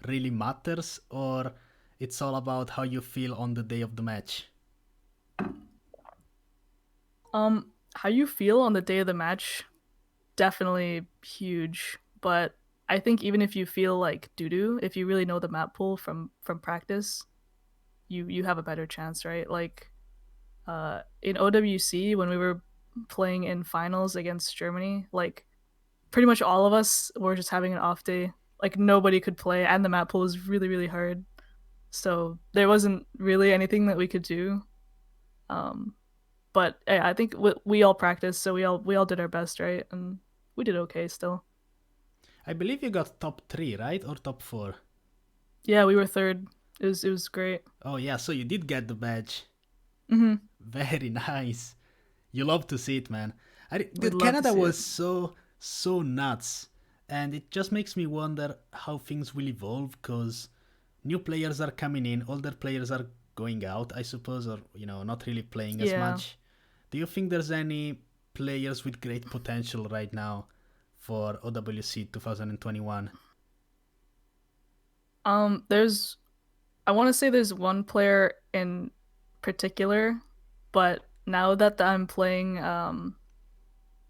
really matters, or it's all about how you feel on the day of the match? How you feel on the day of the match, definitely huge. But I think even if you feel like doo doo, if you really know the map pool from practice, you have a better chance, right? Like in OWC when we were playing in finals against Germany, like pretty much all of us were just having an off day. Like nobody could play, and the map pool was really really hard. So there wasn't really anything that we could do. Um, but yeah, I think we all practiced, so we all did our best, right? And we did okay still. I believe you got top 3, right? Or top 4? Yeah, we were third. It was great. Oh, yeah, so you did get the badge. Hmm. Very nice. You love to see it, man. We'd Dude, love to Canada see it. was so nuts. And it just makes me wonder how things will evolve, because new players are coming in, older players are going out, I suppose, or, not really playing as Yeah. much. Do you think there's any players with great potential right now for OWC 2021? There's I want to say there's one player in particular, but now that I'm playing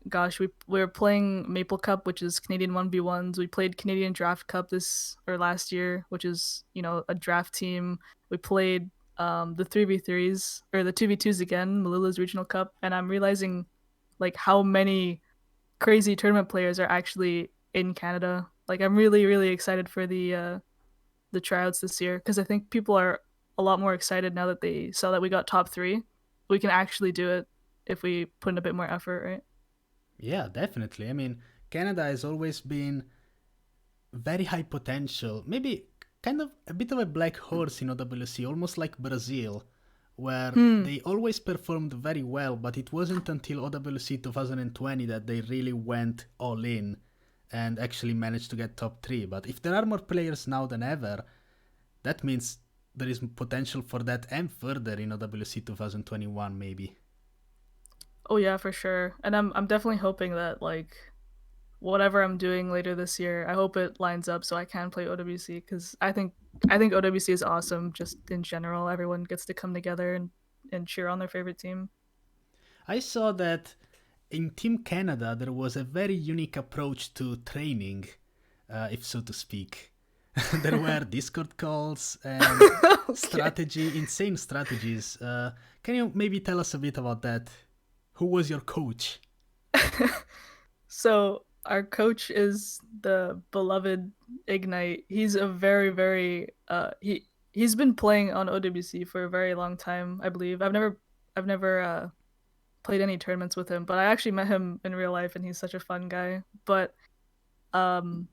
gosh, we were playing Maple Cup, which is Canadian 1v1s. We played Canadian Draft Cup this or last year, which is, a draft team. We played the 3v3s or the 2v2s again, Malula's Regional Cup, and I'm realizing like how many crazy tournament players are actually in Canada. Like I'm really really excited for the tryouts this year because I think people are a lot more excited now that they saw that we got top 3. We can actually do it if we put in a bit more effort, right? Yeah, definitely. I mean, Canada has always been very high potential, maybe kind of a bit of a black horse in OWC, almost like Brazil, where Hmm. they always performed very well, but it wasn't until OWC 2020 that they really went all in and actually managed to get top 3. But if there are more players now than ever, that means there is potential for that and further in OWC 2021 maybe. Oh yeah, for sure. And I'm definitely hoping that like whatever I'm doing later this year, I hope it lines up so I can play OWC because I think OWC is awesome just in general. Everyone gets to come together and cheer on their favorite team. I saw that in Team Canada there was a very unique approach to training, if so to speak. There were Discord calls and Okay. insane strategies. Can you maybe tell us a bit about that? Who was your coach? So our coach is the beloved Ignite. He's a very very he's been playing on OWC for a very long time, I believe. I've never played any tournaments with him, but I actually met him in real life and he's such a fun guy. But um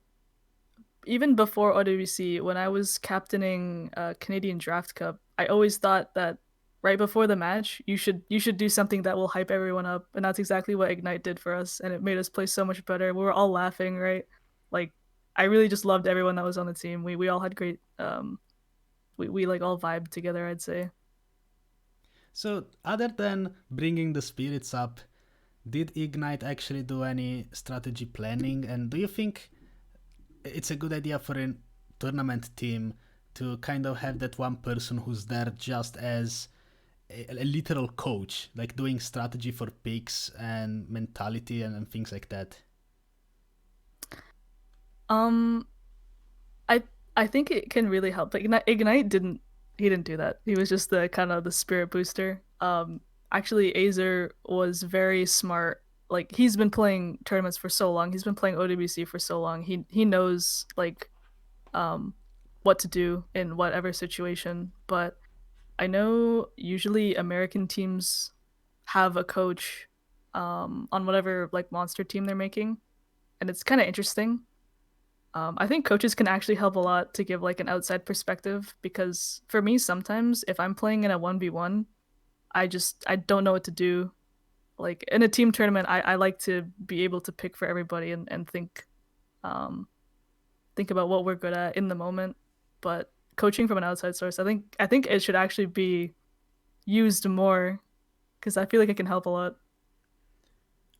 even before OWC, when I was captaining Canadian Draft Cup, I always thought that right before the match, you should do something that will hype everyone up, and that's exactly what Ignite did for us, and it made us play so much better. We were all laughing, right? Like, I really just loved everyone that was on the team. We all had great we like all vibed together, I'd say. So, other than bringing the spirits up, did Ignite actually do any strategy planning? And do you think it's a good idea for a tournament team to kind of have that one person who's there just as a literal coach, like doing strategy for picks and mentality and things like that? Um, I I think it can really help. Like Ignite didn't do that. He was just the kind of the spirit booster. Actually, Azer was very smart. Like he's been playing tournaments for so long. He's been playing OWC for so long. He knows like um what to do in whatever situation. But I know usually American teams have a coach on whatever like monster team they're making, and it's kind of interesting. I think coaches can actually help a lot to give like an outside perspective because for me sometimes if I'm playing in a 1v1, I don't know what to do. Like in a team tournament, I like to be able to pick for everybody and um think about what we're good at in the moment. But coaching from an outside source, I think it should actually be used more because I feel like it can help a lot.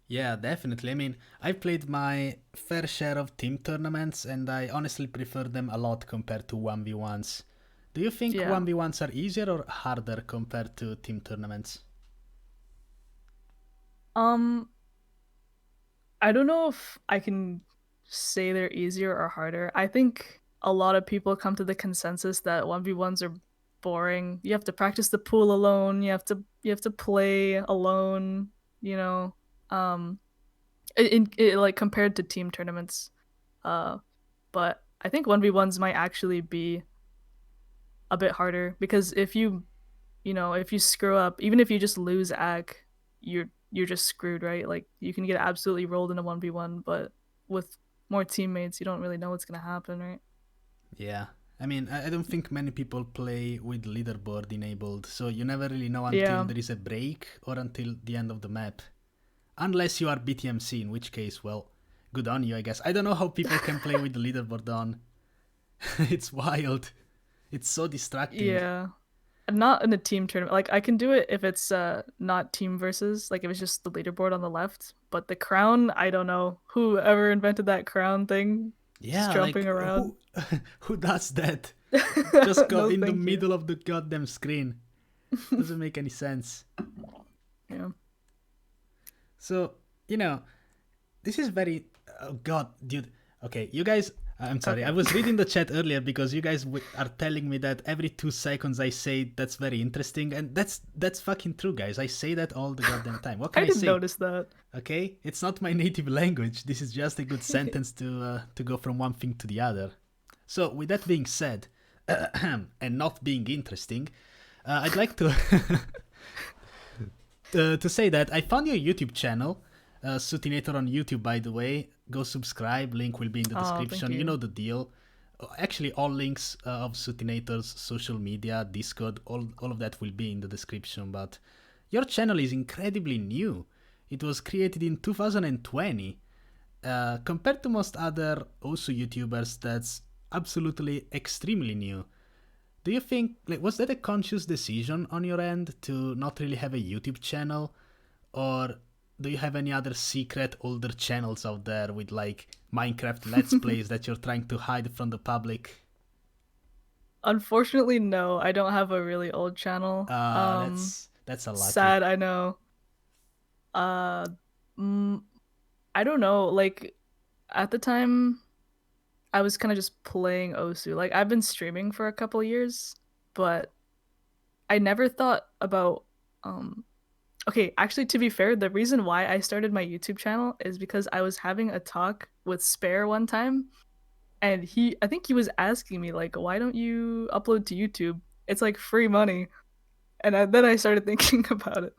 Yeah, definitely. I mean, I've played my fair share of team tournaments and I honestly prefer them a lot compared to 1v1s. Do you think Yeah. 1v1s are easier or harder compared to team tournaments? Um I don't know if I can say they're easier or harder. I think a lot of people come to the consensus that 1v1s are boring. You have to practice the pool alone, you have to play alone, you know. Um like compared to team tournaments. Uh but I think 1v1s might actually be a bit harder because if you screw up, even if you just lose ag, you're just screwed, right? Like you can get absolutely rolled in a 1v1, but with more teammates, you don't really know what's gonna happen, right? Yeah. I mean, I don't think many people play with leaderboard enabled, so you never really know until Yeah. there is a break or until the end of the map. Unless you are BTMC, in which case, well, good on you, I guess. I don't know how people can play with the leaderboard on. It's wild. It's so distracting. Yeah. Not in a team tournament. Like I can do it if it's not team versus, like if it's just the leaderboard on the left. But the crown, I don't know. Whoever invented that crown thing, just Yeah, jumping like around. who does that? Just go No, in the thank you. middle of the goddamn screen. Doesn't make any sense. Yeah. So, you know, This is very. Oh God, dude. Okay, you guys. I'm sorry. I Okay. was reading the chat earlier because you guys are telling me that every 2 seconds I say that's very interesting, and that's fucking true, guys. I say that all the goddamn time. What can I I didn't say? notice that. Okay, it's not my native language. This is just a good sentence to go from one thing to the other. So, with that being said, and not being interesting, I'd like to to say that I found your YouTube channel, xootynator on YouTube, by the way. Go subscribe. Link will be in the Oh, thank description. You know you. the deal. Actually, all links of xootynator's social media, Discord, all of that will be in the description. But your channel is incredibly new. It was created in 2020. Compared to most other also YouTubers, that's absolutely extremely new. Do you think, like, was that a conscious decision on your end to not really have a YouTube channel, or do you have any other secret older channels out there with like Minecraft Let's Plays that you're trying to hide from the public? Unfortunately, no, I don't have a really old channel. That's a lucky. Sad, I know. Uh, mm, I don't know. Like at the time, I was kind of just playing Osu. Like I've been streaming for a couple years, but I never thought about um okay, actually to be fair, the reason why I started my YouTube channel is because I was having a talk with Spare one time and I think he was asking me like why don't you upload to YouTube? It's like free money. And then I started thinking about it.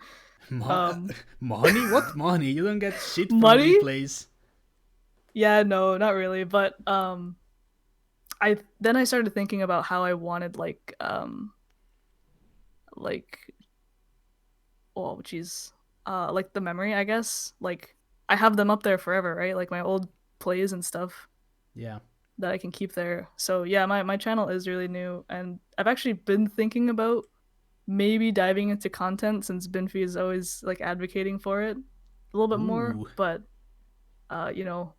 Mo- uh, Um Money? What money? You don't get shit from money? replays. Yeah, no, not really, but I started thinking about how I wanted like oh geez like the memory, I guess. Like I have them up there forever, right? Like my old plays and stuff Yeah. that I can keep there. So yeah, my channel is really new, and I've actually been thinking about maybe diving into content since Binfi is always like advocating for it a little bit more. Ooh, But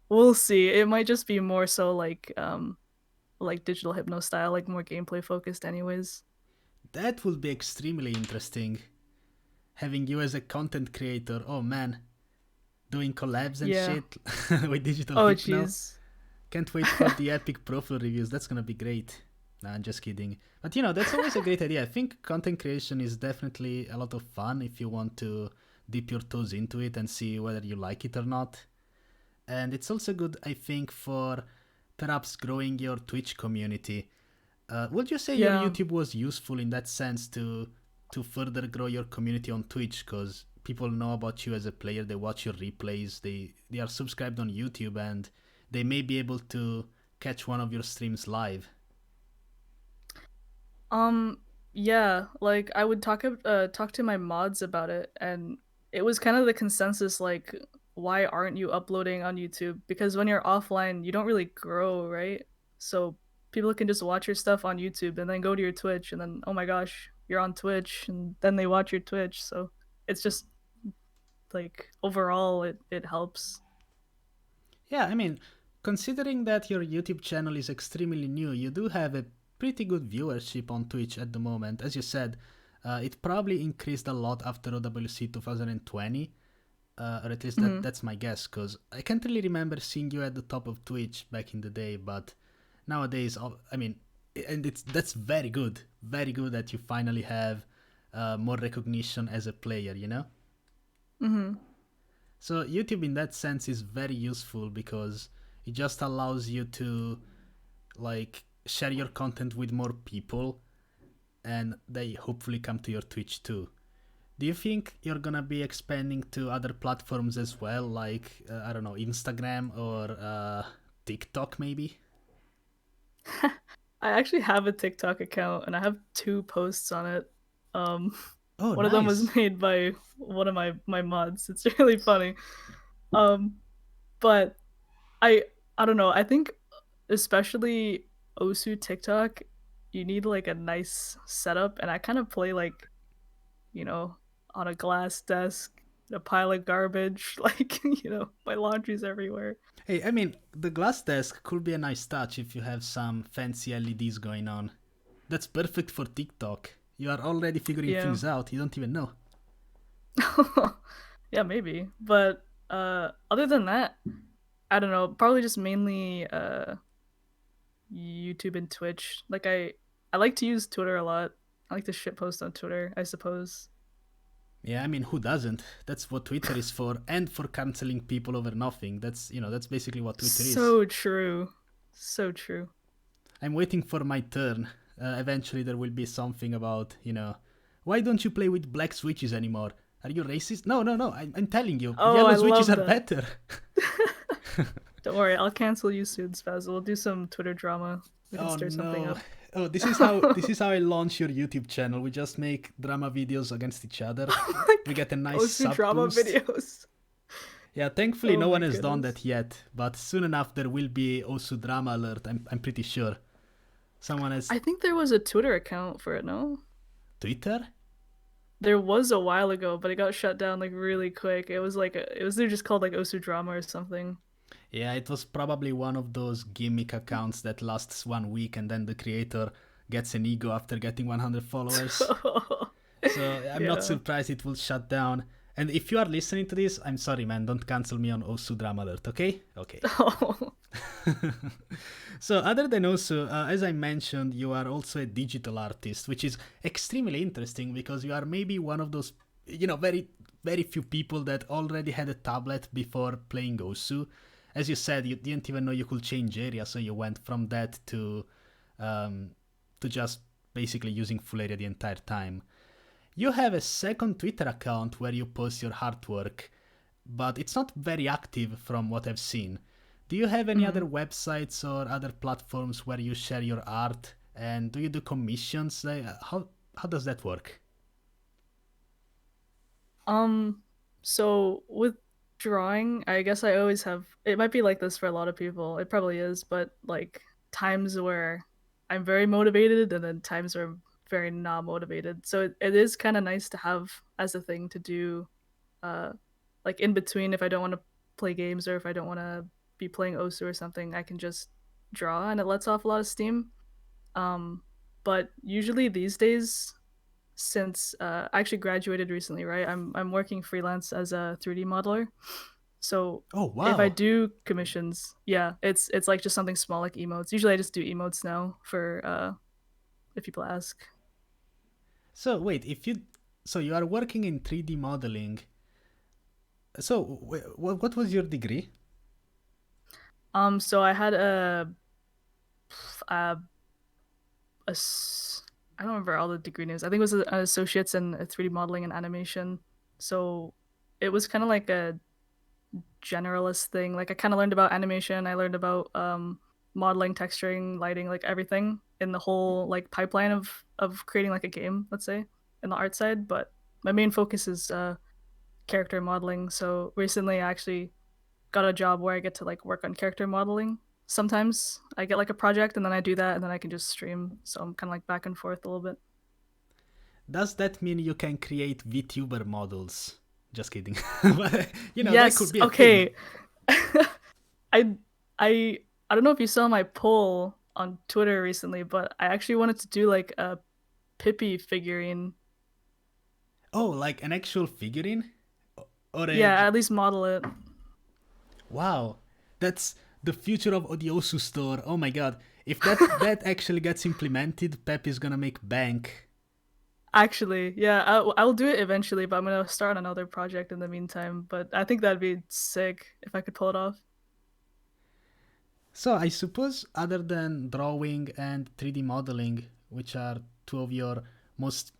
we'll see. It might just be more so like digital hypno style, like more gameplay focused, anyways. that would be extremely interesting. Having you as a content creator. Oh man, doing collabs and Yeah. shit with Digital Oh Hypno. jeez. Can't wait for the epic profile reviews. That's gonna be great. Nah, I'm just kidding. But that's always a great idea. I think content creation is definitely a lot of fun if you want to dip your toes into it and see whether you like it or not. And it's also good, I think, for perhaps growing your Twitch community. Would you say your Yeah. YouTube was useful in that sense to further grow your community on Twitch? Because people know about you as a player, they watch your replays, they are subscribed on YouTube, and they may be able to catch one of your streams live. Um, yeah, like I would talk to my mods about it, and it was kind of the consensus like, why aren't you uploading on YouTube? Because when you're offline, you don't really grow, right? So people can just watch your stuff on YouTube and then go to your Twitch, and then oh my gosh, you're on Twitch, and then they watch your Twitch. So it's just like overall, it helps. Yeah, I mean, considering that your YouTube channel is extremely new, you do have a pretty good viewership on Twitch at the moment. As you said, it probably increased a lot after OWC 2020, or at least Hmm. that's my guess, because I can't really remember seeing you at the top of Twitch back in the day, but nowadays, I mean, and that's very good that you finally have more recognition as a player. Hmm. So YouTube in that sense is very useful because it just allows you to like share your content with more people and they hopefully come to your Twitch too. Do you think you're gonna be expanding to other platforms as well, like I don't know, Instagram or TikTok maybe? I actually have a TikTok account and I have two posts on it. Um, Oh, one of them was nice. made by one of my mods. It's really funny. Um, but I I don't know. I think especially Osu TikTok, you need like a nice setup, and I kind of play like you know on a glass desk, a pile of garbage, like my laundry's everywhere. Hey, I mean, the glass desk could be a nice touch if you have some fancy LEDs going on. That's perfect for TikTok. You are already figuring Yeah. things out, you don't even know. Yeah, maybe. But Other than that, I don't know. Probably just mainly YouTube and Twitch. Like I like to use Twitter a lot. I like to shitpost on Twitter, I suppose. Yeah, I mean, who doesn't? That's what Twitter is for, and for canceling people over nothing. That's basically what Twitter is. So true. So true. I'm waiting for my turn. Eventually, there will be something about, why don't you play with black switches anymore? Are you racist? No, no, no. I'm telling you, Oh, yellow I switches love are that. better. Don't worry, I'll cancel you soon, Spaz. We'll do some Twitter drama. We can Oh stir something no. up. Oh, this is how I launch your YouTube channel. We just make drama videos against each other. We get a nice Osu sub drama boost. videos. Yeah, thankfully Oh no my one has done goodness. that yet, but soon enough there will be also drama alert. I'm pretty sure. Someone has I think there was a Twitter account for it, no? Twitter? There was a while ago, but it got shut down like really quick. It was just called like Osu drama or something. Yeah, it was probably one of those gimmick accounts that lasts 1 week and then the creator gets an ego after getting 100 followers. So I'm not Yeah. surprised it will shut down. And if you are listening to this, I'm sorry, man. Don't cancel me on Osu Drama Alert, okay? Okay. Oh. So other than Osu, as I mentioned, you are also a digital artist, which is extremely interesting because you are maybe one of those, very, very few people that already had a tablet before playing Osu. As you said, you didn't even know you could change area, so you went from that um, to just basically using full area the entire time. You have a second Twitter account where you post your artwork, but it's not very active from what I've seen. Do you have any other Mhm. websites or other platforms where you share your art? And do you do commissions? How does that work? Um, so with drawing, I guess I always have it might be like this for a lot of people. It probably is, but like times where I'm very motivated and then times where I'm very not motivated. So it is kind of nice to have as a thing to do uh like in between if I don't want to play games or if I don't want to be playing Osu or something, I can just draw and it lets off a lot of steam. Um, but usually these days since I actually graduated recently, right? I'm working freelance as a 3D modeler. So Oh, if I wow. do commissions, yeah, it's like just something small like emotes. Usually I just do emotes now for if people ask. So wait, so you are working in 3D modeling. So what was your degree? So I had a, a s- I don't remember all the degree names. I think it was an associates in 3D modeling and animation. So it was kind of like a generalist thing. Like I kind of learned about animation. I learned about modeling, texturing, lighting, like everything in the whole like pipeline of creating like a game. Let's say in the art side, but my main focus is character modeling. So recently, I actually got a job where I get to like work on character modeling. Sometimes I get like a project and then I do that and then I can just stream. So I'm kind of like back and forth a little bit. Does that mean you can create VTuber models? Just kidding. But, that could Yes. be a thing. Okay. I I I don't know if you saw my poll on Twitter recently, but I actually wanted to do like a Pippi figurine. Oh, like an actual figurine? Or a. Yeah, at least model it. Wow. That's the future of Odiosu store. Oh my god. If that actually gets implemented, Pep is gonna make bank. Actually, yeah, I'll do it eventually, but I'm gonna start on another project in the meantime. But I think that'd be sick if I could pull it off. So I suppose other than drawing and 3D modeling, which are two of your most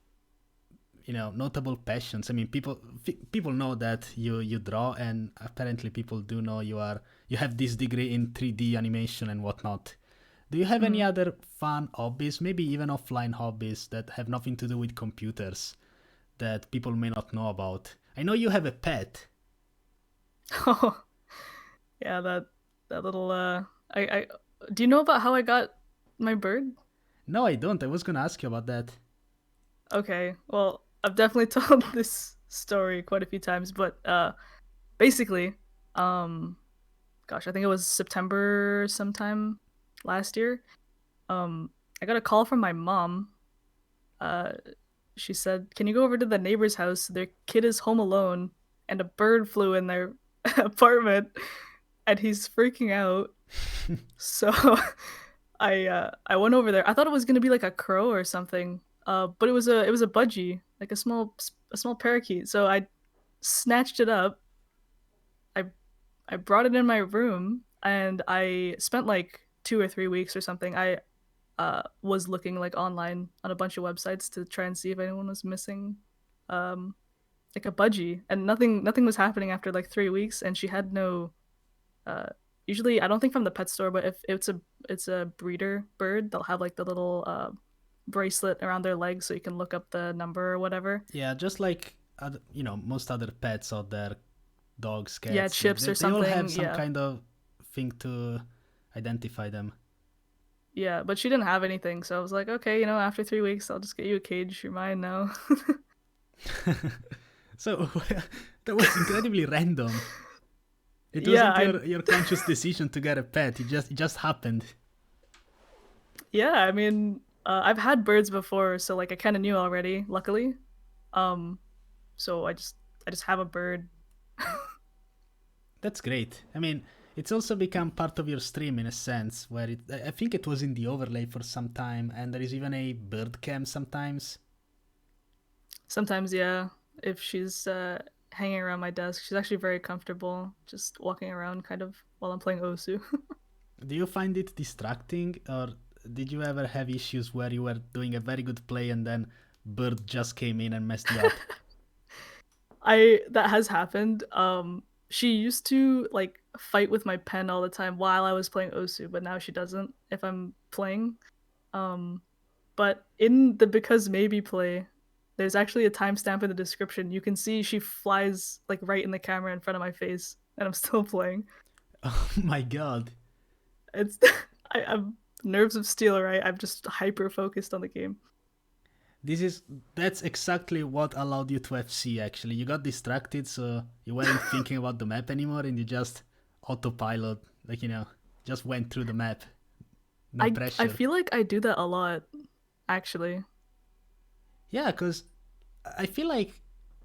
notable passions. I mean, people know that you draw, and apparently people do know you have this degree in 3D animation and whatnot. Do you have any Mhm. other fun hobbies, maybe even offline hobbies that have nothing to do with computers that people may not know about? I know you have a pet. Oh, yeah, that little I do you know about how I got my bird? No, I don't. I was gonna ask you about that. Okay, well, I've definitely told this story quite a few times, but basically, um, gosh, I think it was September sometime last year. I got a call from my mom. Uh, she said, "Can you go over to the neighbor's house? Their kid is home alone, and a bird flew in there apartment, and he's freaking out. So I went over there. I thought it was gonna be like a crow or something. But it was a budgie, like a small parakeet. So I snatched it up. I I brought it in my room, and I spent like 2 or 3 weeks or something. I was looking like online on a bunch of websites to try and see if anyone was missing um like a budgie, and nothing was happening after like 3 weeks, and she had no uh usually, I don't think from the pet store, but if it's a breeder bird, they'll have like the little bracelet around their leg so you can look up the number or whatever. Yeah, just like most other pets out there, dogs, Yeah, cats, chips or they all have something. some Yeah. kind of thing to identify them. Yeah, but she didn't have anything, so I was like, okay, after 3 weeks, I'll just get you a cage. You're mine now. So that was incredibly random. It Yeah, wasn't your conscious decision to get a pet. It just happened. yeah. I mean, I've had birds before, so like I kind of knew already. Luckily, um, so I just have a bird. That's great. I mean, it's also become part of your stream in a sense, where I think it was in the overlay for some time, and there is even a bird cam sometimes. Sometimes, yeah, if she's hanging around my desk, she's actually very comfortable, just walking around kind of while I'm playing Osu. Do you find it distracting, or did you ever have issues where you were doing a very good play and then bird just came in and messed you up? I That has happened. She used to like fight with my pen all the time while I was playing Osu, but now she doesn't if I'm playing. Um, but in the because maybe play, there's actually a timestamp in the description. You can see she flies like right in the camera in front of my face, and I'm still playing. Oh my god. It's I'm nerves of steel, right? I'm just hyper focused on the game. That's exactly what allowed you to FC actually. You got distracted, so you weren't thinking about the map anymore, and you just autopilot, like just went through the map. No I pressure. feel like I do that a lot, actually. Yeah, because I feel like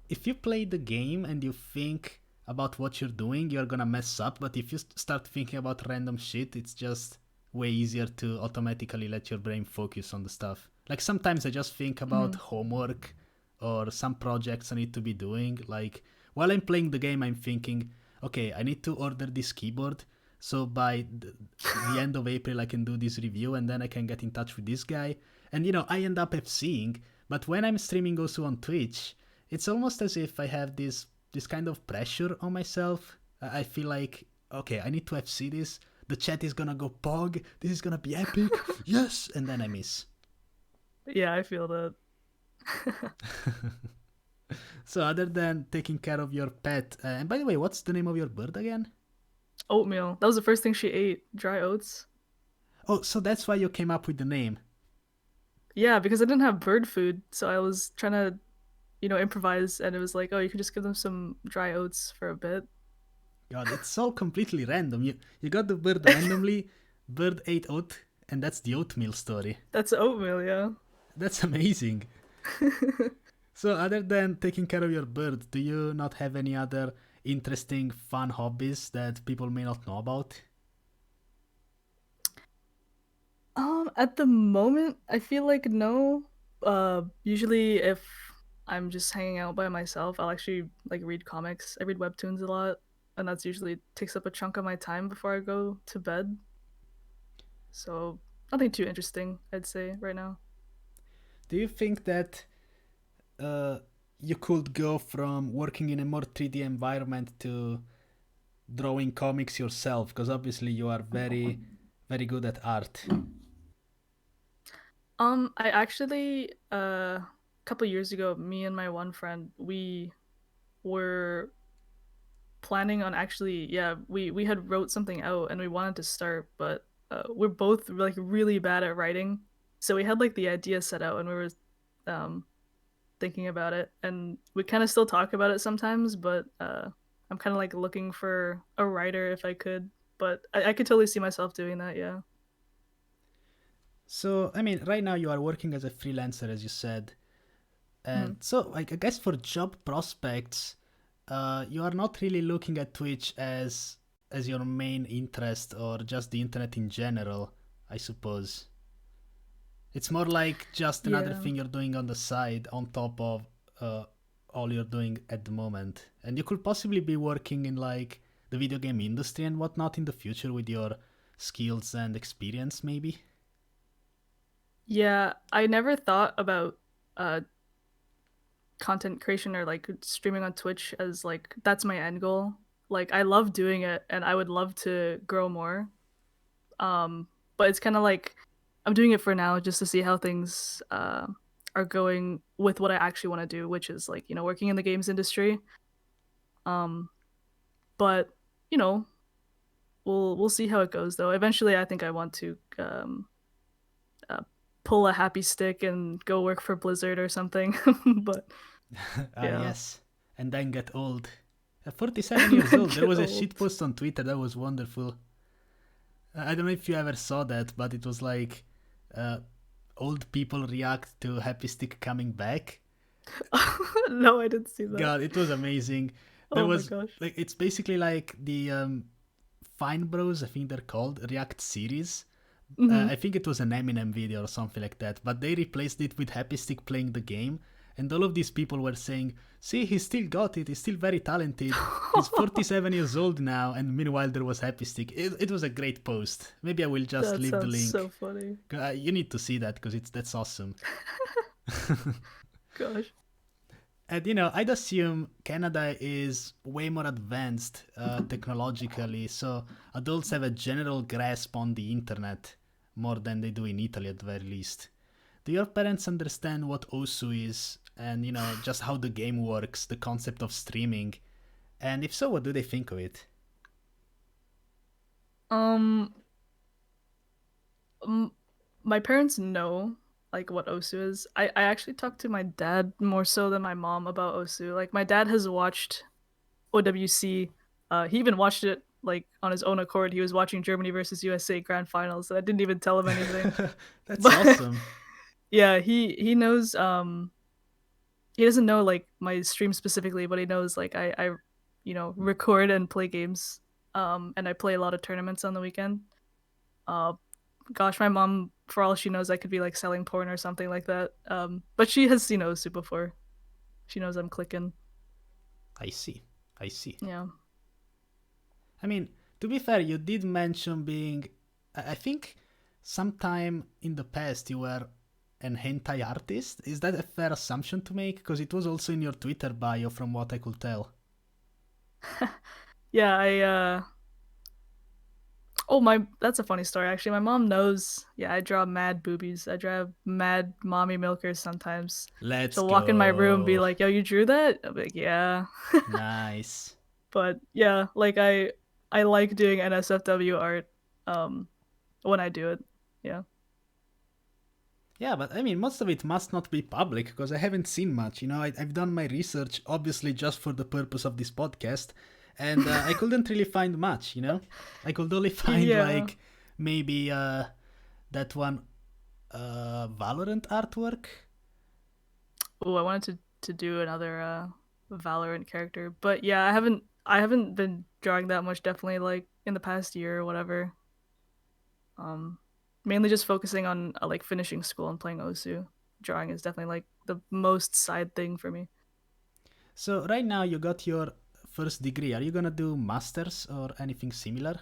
if you play the game and you think about what you're doing, you're gonna mess up. But if you start thinking about random shit, it's just way easier to automatically let your brain focus on the stuff. Like sometimes I just think about Mhm. homework or some projects I need to be doing. Like while I'm playing the game, I'm thinking, okay, I need to order this keyboard. So by the end of April, I can do this review and then I can get in touch with this guy. And I end up FCing. But when I'm streaming also on Twitch, it's almost as if I have this kind of pressure on myself. I feel like, okay, I need to FC this. The chat is gonna go pog. This is gonna be epic. Yes, and then I miss. Yeah, I feel that. So other than taking care of your pet, and by the way, what's the name of your bird again? Oatmeal. That was the first thing she ate. Dry oats. Oh, so that's why you came up with the name. Yeah, because I didn't have bird food, so I was trying to, improvise, and it was like, oh, you could just give them some dry oats for a bit. God, it's all completely random. You got the bird randomly, bird ate oat, and that's the oatmeal story. That's oatmeal, yeah. That's amazing. So other than taking care of your bird, do you not have any other interesting, fun hobbies that people may not know about? At the moment, I feel like no. Usually if I'm just hanging out by myself, I'll actually like read comics. I read webtoons a lot, and that's usually takes up a chunk of my time before I go to bed. So nothing too interesting, I'd say right now. Do you think that you could go from working in a more 3D environment to drawing comics yourself? Because obviously you are very, very good at art. I actually a couple years ago, me and my one friend, we were planning on actually, yeah, we had wrote something out and we wanted to start, but we're both like really bad at writing. So we had like the idea set out and we were um thinking about it, and we kind of still talk about it sometimes, but I'm kind of like looking for a writer if I could, but I could totally see myself doing that, yeah. So, I mean, right now you are working as a freelancer, as you said. Hmm. And so, like, I guess for job prospects, you are not really looking at Twitch as your main interest or just the internet in general, I suppose. It's more like just another Yeah. thing you're doing on the side on top of uh, all you're doing at the moment. And you could possibly be working in like the video game industry and whatnot in the future with your skills and experience, maybe. Yeah, I never thought about uh content creation or like streaming on Twitch as like that's my end goal. Like I love doing it and I would love to grow more. Um but it's kind of like I'm doing it for now just to see how things are going with what I actually want to do, which is like, working in the games industry. Um but, you know, we'll see how it goes though. Eventually I think I want to uh, pull a happy stick and go work for Blizzard or something. But Ah, yeah. yes. And then get old. At 47 years old, there Get was a old. shit post on Twitter that was wonderful. I don't know if you ever saw that, but it was like uh, old people react to Happy Stick coming back. No, I didn't see that. God, it was amazing. There Oh my was gosh. like it's basically like the Fine Bros, I think they're called, React series. Hmm. I think it was an Eminem video or something like that, but they replaced it with Happy Stick playing the game, and all of these people were saying, "See, he still got it. He's still very talented. He's 47 years old now." And meanwhile, there was Happy Stick. It was a great post. Maybe I will just That leave the sounds so link. funny. You need to see that because that's awesome. Gosh. And I'd assume Canada is way more advanced technologically, so adults have a general grasp on the internet more than they do in Italy at the very least. Do your parents understand what OSU is and, just how the game works, the concept of streaming? And if so, what do they think of it? Um, m- my parents know like what Osu is. I actually talked to my dad more so than my mom about Osu. Like my dad has watched OWC. He even watched it like on his own accord. He was watching Germany versus USA grand finals, and I didn't even tell him anything. That's But awesome. yeah, he knows he doesn't know like my stream specifically, but he knows like I record and play games. And I play a lot of tournaments on the weekend. Uh Gosh, my mom, for all she knows, I could be like selling porn or something like that. But she has seen Osu before. She knows I'm clicking. I see. I see. Yeah. I mean, to be fair, you did mention being. I think sometime in the past you were an hentai artist. Is that a fair assumption to make? Because it was also in your Twitter bio, from what I could tell. Yeah, I oh my that's a funny story actually. My mom knows. Yeah, I draw mad boobies. I draw mad mommy milkers sometimes. Let's She'll walk in my room and be go. like, "Yo, you drew that?" I'm like, "Yeah." Nice. But yeah, like I like doing NSFW art um when I do it. Yeah. Yeah, but I mean, most of it must not be public because I haven't seen much. I've done my research, obviously, just for the purpose of this podcast, and I couldn't really find much. I could only find Yeah. like maybe that one Valorant artwork. Oh, I wanted to do another Valorant character, but yeah, I haven't been drawing that much. Definitely like in the past year or whatever. Um, Mainly just focusing on like finishing school and playing Osu. Drawing is definitely like the most side thing for me. So right now you got your first degree. Are you gonna do masters or anything similar?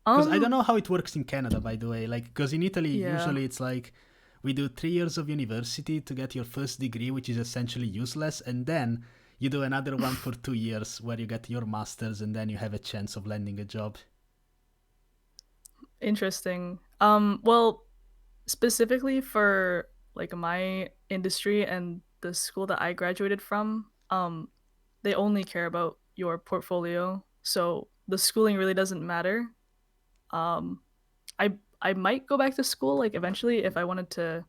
Because I don't Um, know how it works in Canada, by the way. Like, because in Italy yeah. usually it's like we do 3 years of university to get your first degree, which is essentially useless, and then you do another one for 2 years where you get your masters, and then you have a chance of landing a job. Interesting. Well, specifically for like my industry and the school that I graduated from, they only care about your portfolio. So the schooling really doesn't matter. Um, I might go back to school like eventually if I wanted to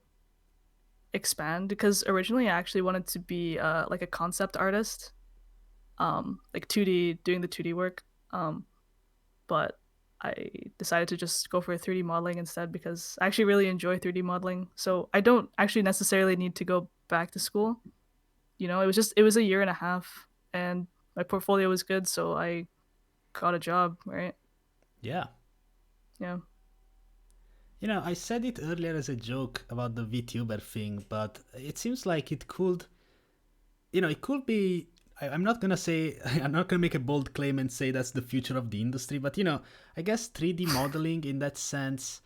expand because originally I actually wanted to be like a concept artist, like 2D doing the 2D work. But I decided to just go for 3D modeling instead because I actually really enjoy 3D modeling. So I don't actually necessarily need to go back to school. it was a year and a half, and my portfolio was good, so I got a job, right? Yeah. Yeah. I said it earlier as a joke about the VTuber thing, but it seems like it could, it could be. I'm not gonna say, I'm not gonna make a bold claim and say that's the future of the industry, but I guess 3D modeling in that sense.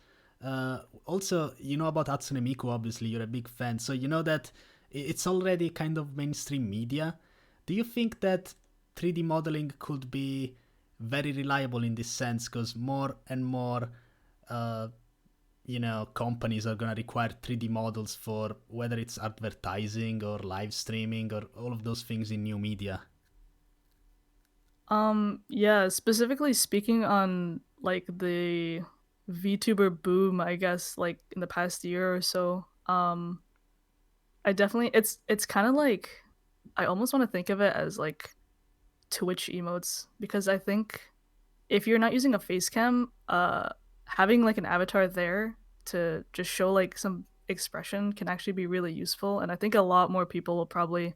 Also, you know about Hatsune Miku, obviously, you're a big fan, so you know that it's already kind of mainstream media. Do you think that 3D modeling could be very reliable in this sense? Because more and more uh, companies are going to require 3D models for whether it's advertising or live streaming or all of those things in new media. Yeah, specifically speaking on like the VTuber boom, I guess, like in the past year or so. I definitely it's kind of like I almost want to think of it as like Twitch emotes, because I think if you're not using a face cam, having like an avatar there to just show like some expression can actually be really useful, and I think a lot more people will probably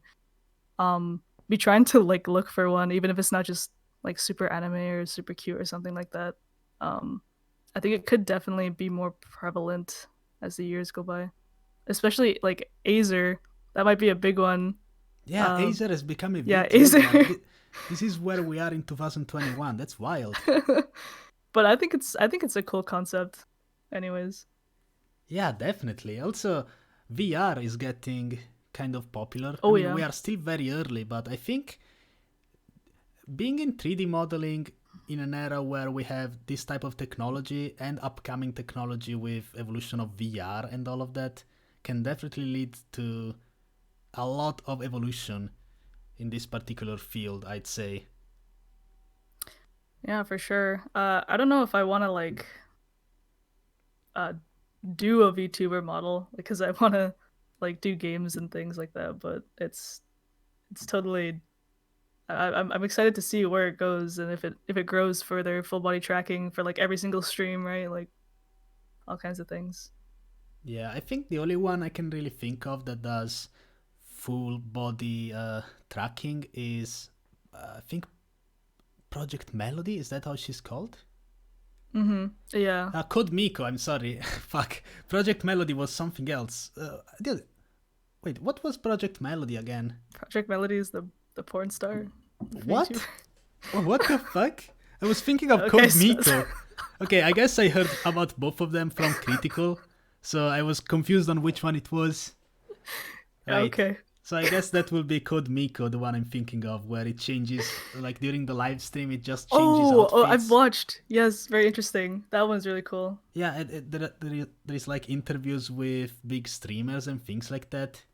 be trying to like look for one, even if it's not just like super anime or super cute or something like that. Um, I think it could definitely be more prevalent as the years go by, especially like Azer. That might be a big one. Yeah, Azer has become a Yeah, VTuber. Azer. This is where we are in 2021. That's wild. But I think it's a cool concept. Anyways. Yeah, definitely. Also, VR is getting kind of popular. Oh yeah. We are still very early, but I think being in 3D modeling in an era where we have this type of technology and upcoming technology with evolution of VR and all of that can definitely lead to a lot of evolution in this particular field, I'd say. Yeah, for sure. I don't know if I want to like uh do a VTuber model because I want to like do games and things like that, but it's totally I'm excited to see where it goes, and if it grows further, full body tracking for like every single stream, right? Like all kinds of things. Yeah, I think the only one I can really think of that does full body tracking is, I think, Project Melody. Is that how she's called? Yeah. Code Miko, I'm sorry. Fuck. Project Melody was something else. Wait, what was Project Melody again? Project Melody is the porn star. What? Oh, what the fuck? I was thinking of Okay, Code Miko. Okay, I guess I heard about both of them from Critical, so I was confused on which one it was. Right. Okay. So I guess that will be Code Miko, the one I'm thinking of, where it changes, like during the live stream, it just changes outfits. Oh, I've watched. Yes, very interesting. That one's really cool. Yeah, there is like interviews with big streamers and things like that.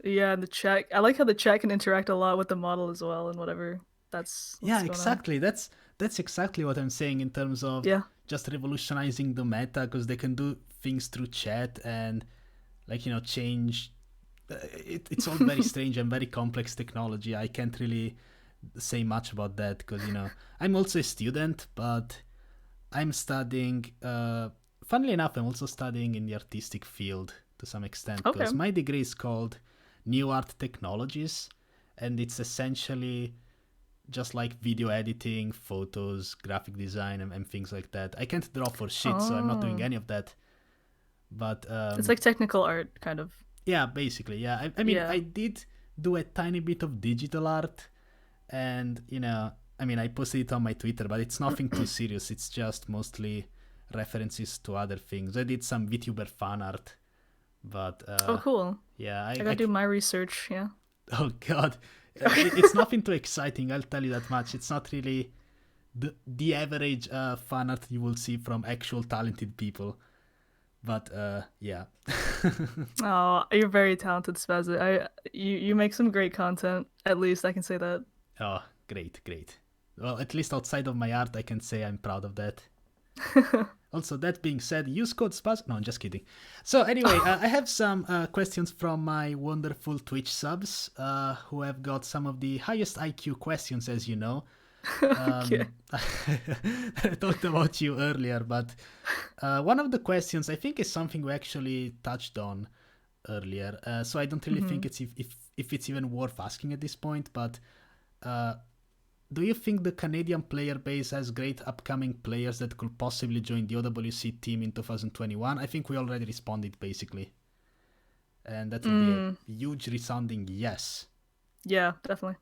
Yeah, and the chat. I like how the chat can interact a lot with the model as well, and whatever. That's yeah, exactly. That's exactly what I'm saying in terms of just revolutionizing the meta, because they can do things through chat and like change. It's all very strange and very complex technology. I can't really say much about that because I'm also a student, but I'm studying. Funnily enough, I'm also studying in the artistic field to some extent because my degree is called New Art Technologies, and it's essentially just like video editing, photos, graphic design, and things like that. I can't draw for shit, so I'm not doing any of that. But it's like technical art, kind of. Yeah, basically, yeah. I mean, I did do a tiny bit of digital art, and I posted it on my Twitter, but it's nothing too serious. It's just mostly references to other things. I did some VTuber fan art, but oh, cool. Yeah, I gotta do my research. Yeah. Oh God, it's nothing too exciting. I'll tell you that much. It's not really the average fan art you will see from actual talented people. But yeah. Oh, you're very talented, Spazzy. You make some great content. At least I can say that. Oh, great. Well, at least outside of my art, I can say I'm proud of that. Also, that being said, use code Spaz. No, I'm just kidding. So anyway, I have some questions from my wonderful Twitch subs, who have got some of the highest IQ questions, as you know. Okay. I talked about you earlier, but one of the questions I think is something we actually touched on earlier, so I don't really think it's if it's even worth asking at this point. But uh, do you think the Canadian player base has great upcoming players that could possibly join the OWC team in 2021? I think we already responded basically, and that would be a huge resounding yes. Yeah, definitely.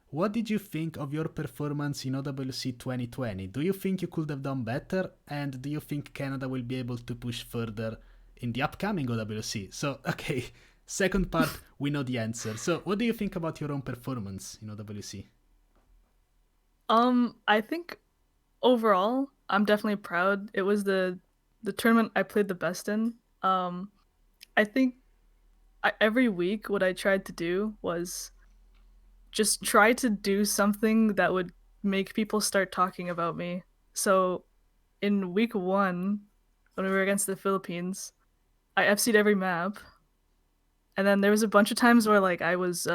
What did you think of your performance in OWC 2020? Do you think you could have done better? And do you think Canada will be able to push further in the upcoming OWC? So, okay, second part, we know the answer. So, what do you think about your own performance in OWC? I think overall, I'm definitely proud. It was the tournament I played the best in. I think every week what I tried to do was just try to do something that would make people start talking about me. So in week 1, when we were against the Philippines, I FC'd every map. And then there was a bunch of times where like I was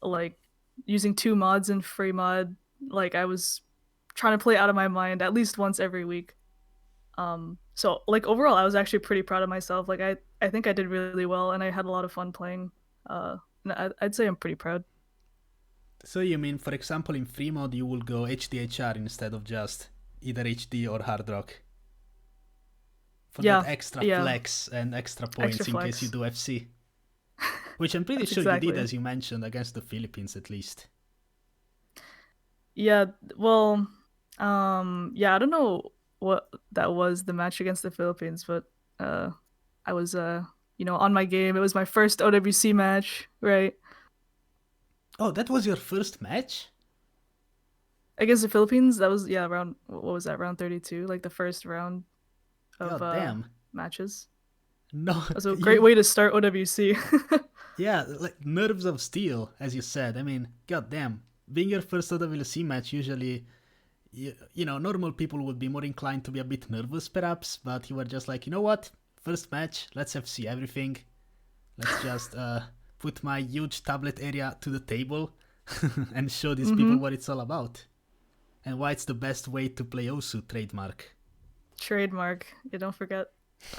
like using 2 mods in free mod. Like I was trying to play out of my mind at least once every week. So like overall I was actually pretty proud of myself. Like I think I did really well and I had a lot of fun playing. And I'd say I'm pretty proud. So you mean, for example, in free mode you will go HDHR instead of just either HD or hard rock? For that extra flex and extra points in case you do FC. Which I'm pretty sure you did, as you mentioned, against the Philippines at least. Yeah, well, yeah, I don't know what that was, the match against the Philippines, but I was on my game. It was my first OWC match, right? Oh, that was your first match? Against the Philippines? That was round, what was that, round 32, like the first round of matches. No. That's a great way to start OWC. Yeah, like nerves of steel, as you said. I mean, goddamn. Being your first OWC match, usually, you know, normal people would be more inclined to be a bit nervous, perhaps, but you were just like, you know what? First match, let's FC everything. Let's just put my huge tablet area to the table and show these people what it's all about. And why it's the best way to play Osu, trademark. Trademark, you don't forget.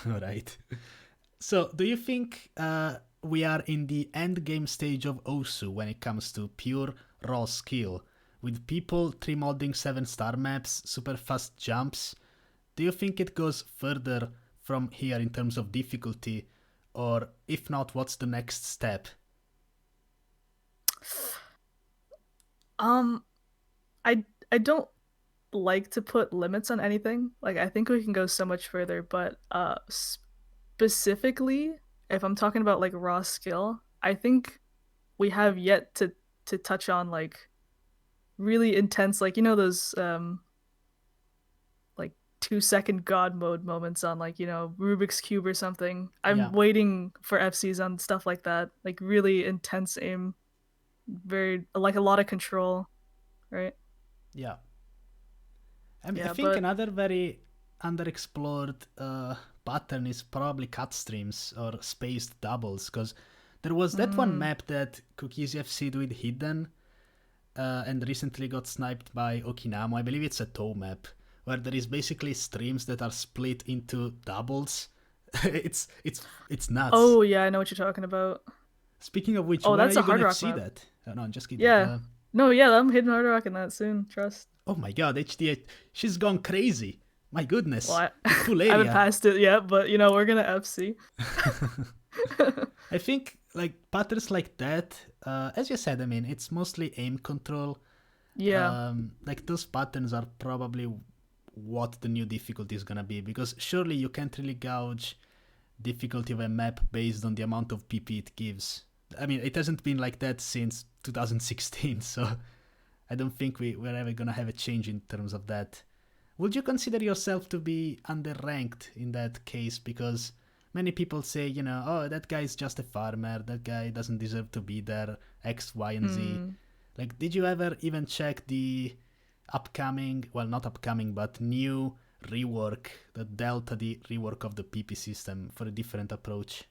Alright. So, do you think we are in the end game stage of Osu when it comes to pure raw skill? With people 3-modding 7-star maps, super fast jumps, do you think it goes further from here in terms of difficulty? Or if not, what's the next step? I don't like to put limits on anything. Like I think we can go so much further, but specifically if I'm talking about like raw skill, I think we have yet to touch on like really intense, like, you know, those like 2-second god mode moments on, like, you know, Rubik's Cube or something. I'm waiting for FCs on stuff like that, like really intense aim, very like a lot of control, right? Yeah. I think another very underexplored pattern is probably cut streams or spaced doubles, because there was that one map that Cookies FC'd with Hidden and recently got sniped by Okinamo. I believe it's a tow map where there is basically streams that are split into doubles. it's nuts. Oh yeah, I know what you're talking about. Speaking of which, when are you going to FC that? No, I'm just kidding. Yeah. No, yeah, I'm hitting hard rock in that soon. Trust. Oh my god, HDH, she's gone crazy. My goodness. Well, full area. I haven't passed it yet, but you know, we're gonna FC. I think like patterns like that, as you said, I mean, it's mostly aim control. Yeah. Like those patterns are probably what the new difficulty is gonna be, because surely you can't really gauge difficulty of a map based on the amount of PP it gives. I mean, it hasn't been like that since 2016, so I don't think we're ever gonna have a change in terms of that. Would you consider yourself to be underranked in that case? Because many people say, you know, oh, that guy's just a farmer, that guy doesn't deserve to be there, X, Y, and Z. Like, did you ever even check the upcoming, well, not upcoming, but new rework, the Delta D rework of the PP system for a different approach?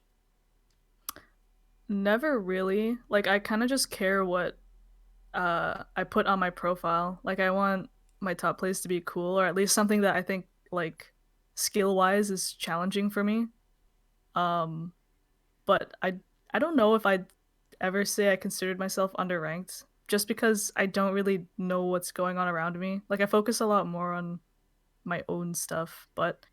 Never really. Like, I kind of just care what I put on my profile. Like, I want my top plays to be cool, or at least something that I think, like, skill-wise is challenging for me. Um, but I don't know if I'd ever say I considered myself underranked, just because I don't really know what's going on around me. Like I focus a lot more on my own stuff, but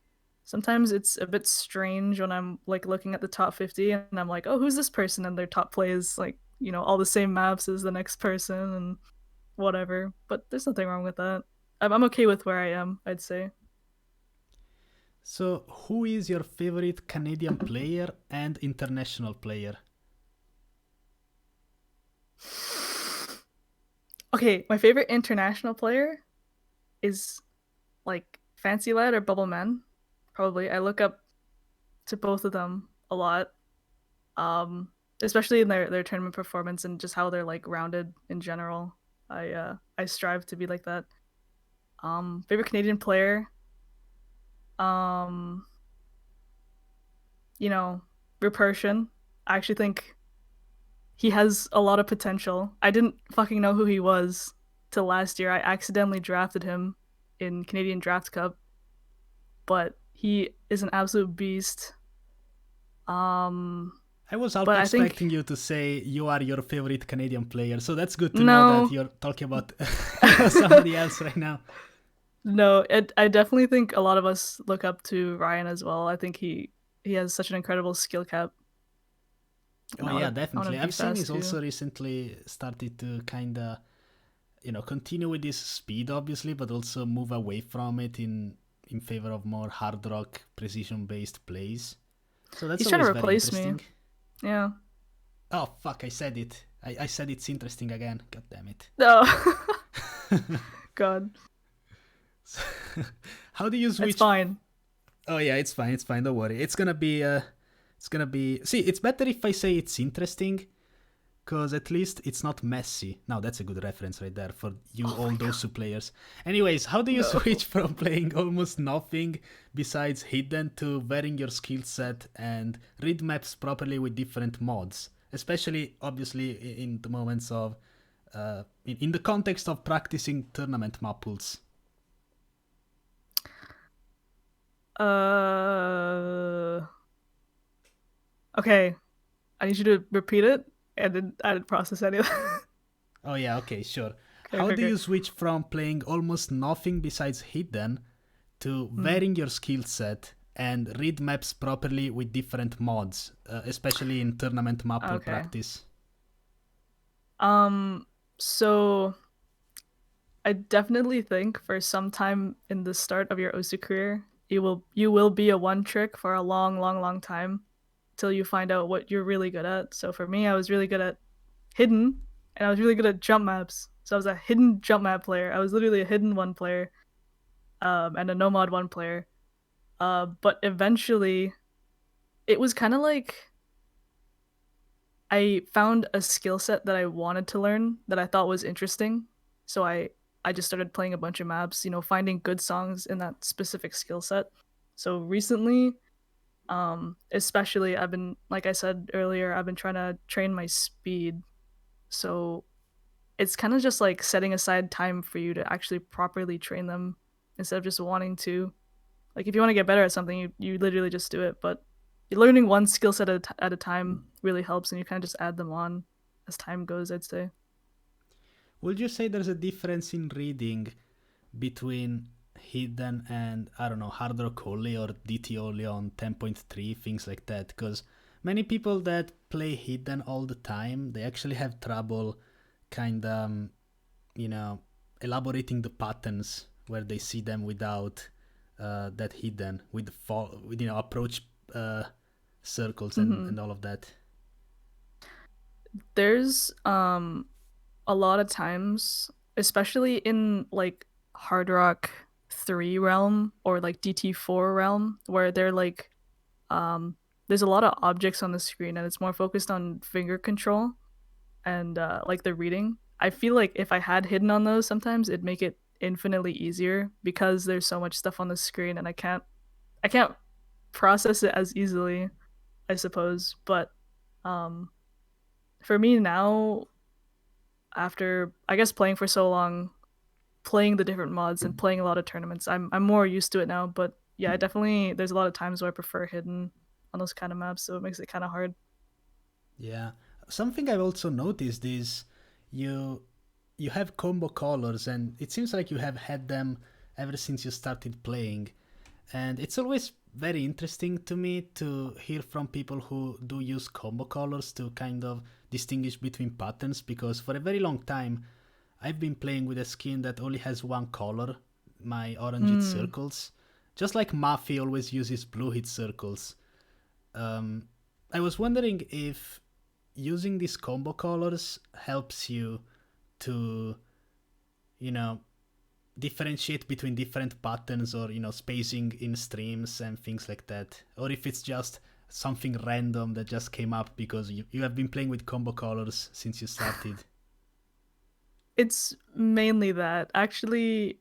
sometimes it's a bit strange when I'm like looking at the top 50 and I'm like, oh, who's this person? And their top play is like, all the same maps as the next person and whatever. But there's nothing wrong with that. I'm okay with where I am, I'd say. So, who is your favorite Canadian player and international player? Okay, my favorite international player is like Fancy Lad or Bubble Man. Probably. I look up to both of them a lot. Um, Especially in their tournament performance and just how they're like rounded in general. I strive to be like that. Favorite Canadian player. Um, you know, Rupertian. I actually think he has a lot of potential. I didn't fucking know who he was till last year. I accidentally drafted him in Canadian Draft Cup, but he is an absolute beast. Um, I was half but I expecting think you to say you are your favorite Canadian player, so that's good to know that no, you're talking about somebody else right now. no. I definitely think a lot of us look up to Ryan as well. I think he has such an incredible skill cap, Oh and yeah, I want to definitely. be I've seen fast he's too. also recently started to kind of, continue with his speed, obviously, but also move away from it in favor of more hard rock precision based plays. So that's He's trying to always very replace me. interesting. Yeah. Oh fuck! I said it. I said it's interesting again. God damn it. No. God, How do you it's switch? fine. Oh yeah, it's fine. It's fine. Don't worry. It's gonna be. It's gonna be. See, it's better if I say it's interesting, because at least it's not messy. Now that's a good reference right there for you, Oh all my those god. two players. Anyways, how do you No. switch from playing almost nothing besides hidden to varying your skill set and read maps properly with different mods? Especially, obviously, in the moments of, in the context of practicing tournament map pools. Uh. Okay. I need you to repeat it. I didn't process any of that. Oh yeah, okay, sure. Okay. How Okay. do you Okay. switch from playing almost nothing besides hidden to Hmm. varying your skill set and read maps properly with different mods, especially in tournament map pool Okay. practice? So I definitely think for some time in the start of your OSU career, you will be a one trick for a long, long, long time till you find out what you're really good at. So for me, I was really good at hidden, and I was really good at jump maps. So I was a hidden jump map player. I was literally a hidden one player, and a no mod one player. But eventually, it was kind of like I found a skill set that I wanted to learn that I thought was interesting. So I just started playing a bunch of maps, finding good songs in that specific skill set. So recently, especially I've been like I said earlier, I've been trying to train my speed. So it's kind of just like setting aside time for you to actually properly train them instead of just wanting to. Like if you want to get better at something, you literally just do it. But learning one skill set at a time really helps, and you kind of just add them on as time goes, I'd say. Would you say there's a difference in reading between hidden and, I don't know, hard rock only or DT only on 10.3, things like that? Because many people that play hidden all the time, they actually have trouble kind of, you know, elaborating the patterns where they see them without that hidden with the with, approach circles Hmm. and all of that. There's a lot of times, especially in like hard rock 3 realm or like DT4 realm, where they're like there's a lot of objects on the screen and it's more focused on finger control and like the reading. I feel like if I had hidden on those, sometimes it'd make it infinitely easier because there's so much stuff on the screen and I can't process it as easily, I suppose. But um, for me now, after I guess playing for so long, playing the different mods and playing a lot of tournaments, I'm more used to it now. But yeah, I definitely there's a lot of times where I prefer hidden those kind of maps, so it makes it kind of hard. Yeah. Something I've also noticed is you you have combo colors, and it seems like you have had them ever since you started playing. And it's always very interesting to me to hear from people who do use combo colors to kind of distinguish between patterns, because for a very long time I've been playing with a skin that only has one color, my orange hit Mm. circles. Just like Mafi always uses blue hit circles. Um, I was wondering if using these combo colors helps you to, you know, differentiate between different patterns, or spacing in streams and things like that, or if it's just something random that just came up because you have been playing with combo colors since you started. It's mainly that. Actually,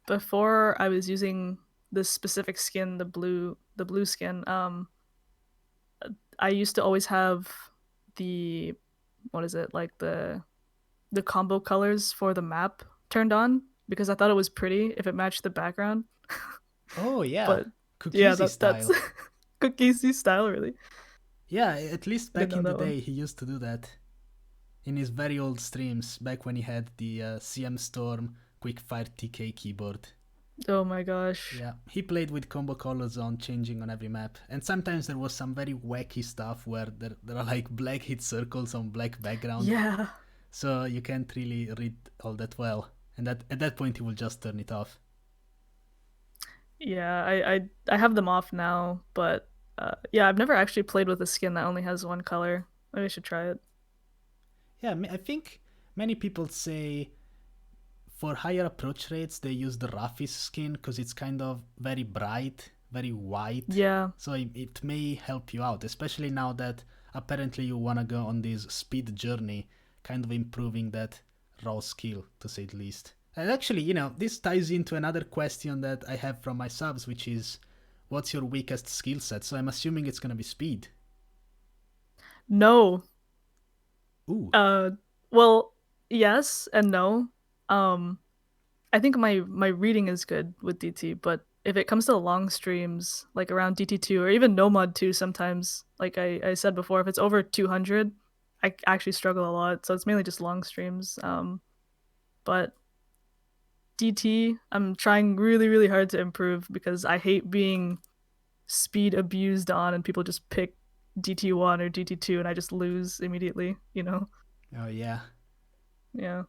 before I was using this specific skin, the blue skin, I used to always have the what is it, like the combo colors for the map turned on because I thought it was pretty if it matched the background. Oh yeah, But yeah, cookies that's style. cookies style, really. Yeah, at least I didn't back know in the that one. day he used to do that in his very old streams, back when he had the CM Storm Quickfire TK keyboard. Oh my gosh. Yeah, he played with combo colors on, changing on every map, and sometimes there was some very wacky stuff where there are like black hit circles on black background, Yeah. so you can't really read all that well, and at that point he will just turn it off. Yeah, I have them off now, but yeah, I've never actually played with a skin that only has one color. Maybe I should try it. Yeah, I think many people say for higher approach rates they use the roughest skin because it's kind of very bright, very white, Yeah. so it may help you out, especially now that apparently you want to go on this speed journey, kind of improving that raw skill, to say the least. And actually, this ties into another question that I have from my subs, which is, what's your weakest skill set? So I'm assuming it's going to be speed. No. Ooh. Uh well, yes and no. Um I think my reading is good with DT, but if it comes to long streams, like around DT2 or even no mod 2 sometimes, like I said before, if it's over 200, I actually struggle a lot. So it's mainly just long streams. But DT, I'm trying really, really hard to improve because I hate being speed abused on and people just pick DT1 or DT2 and I just lose immediately, you know? Oh yeah. Yeah.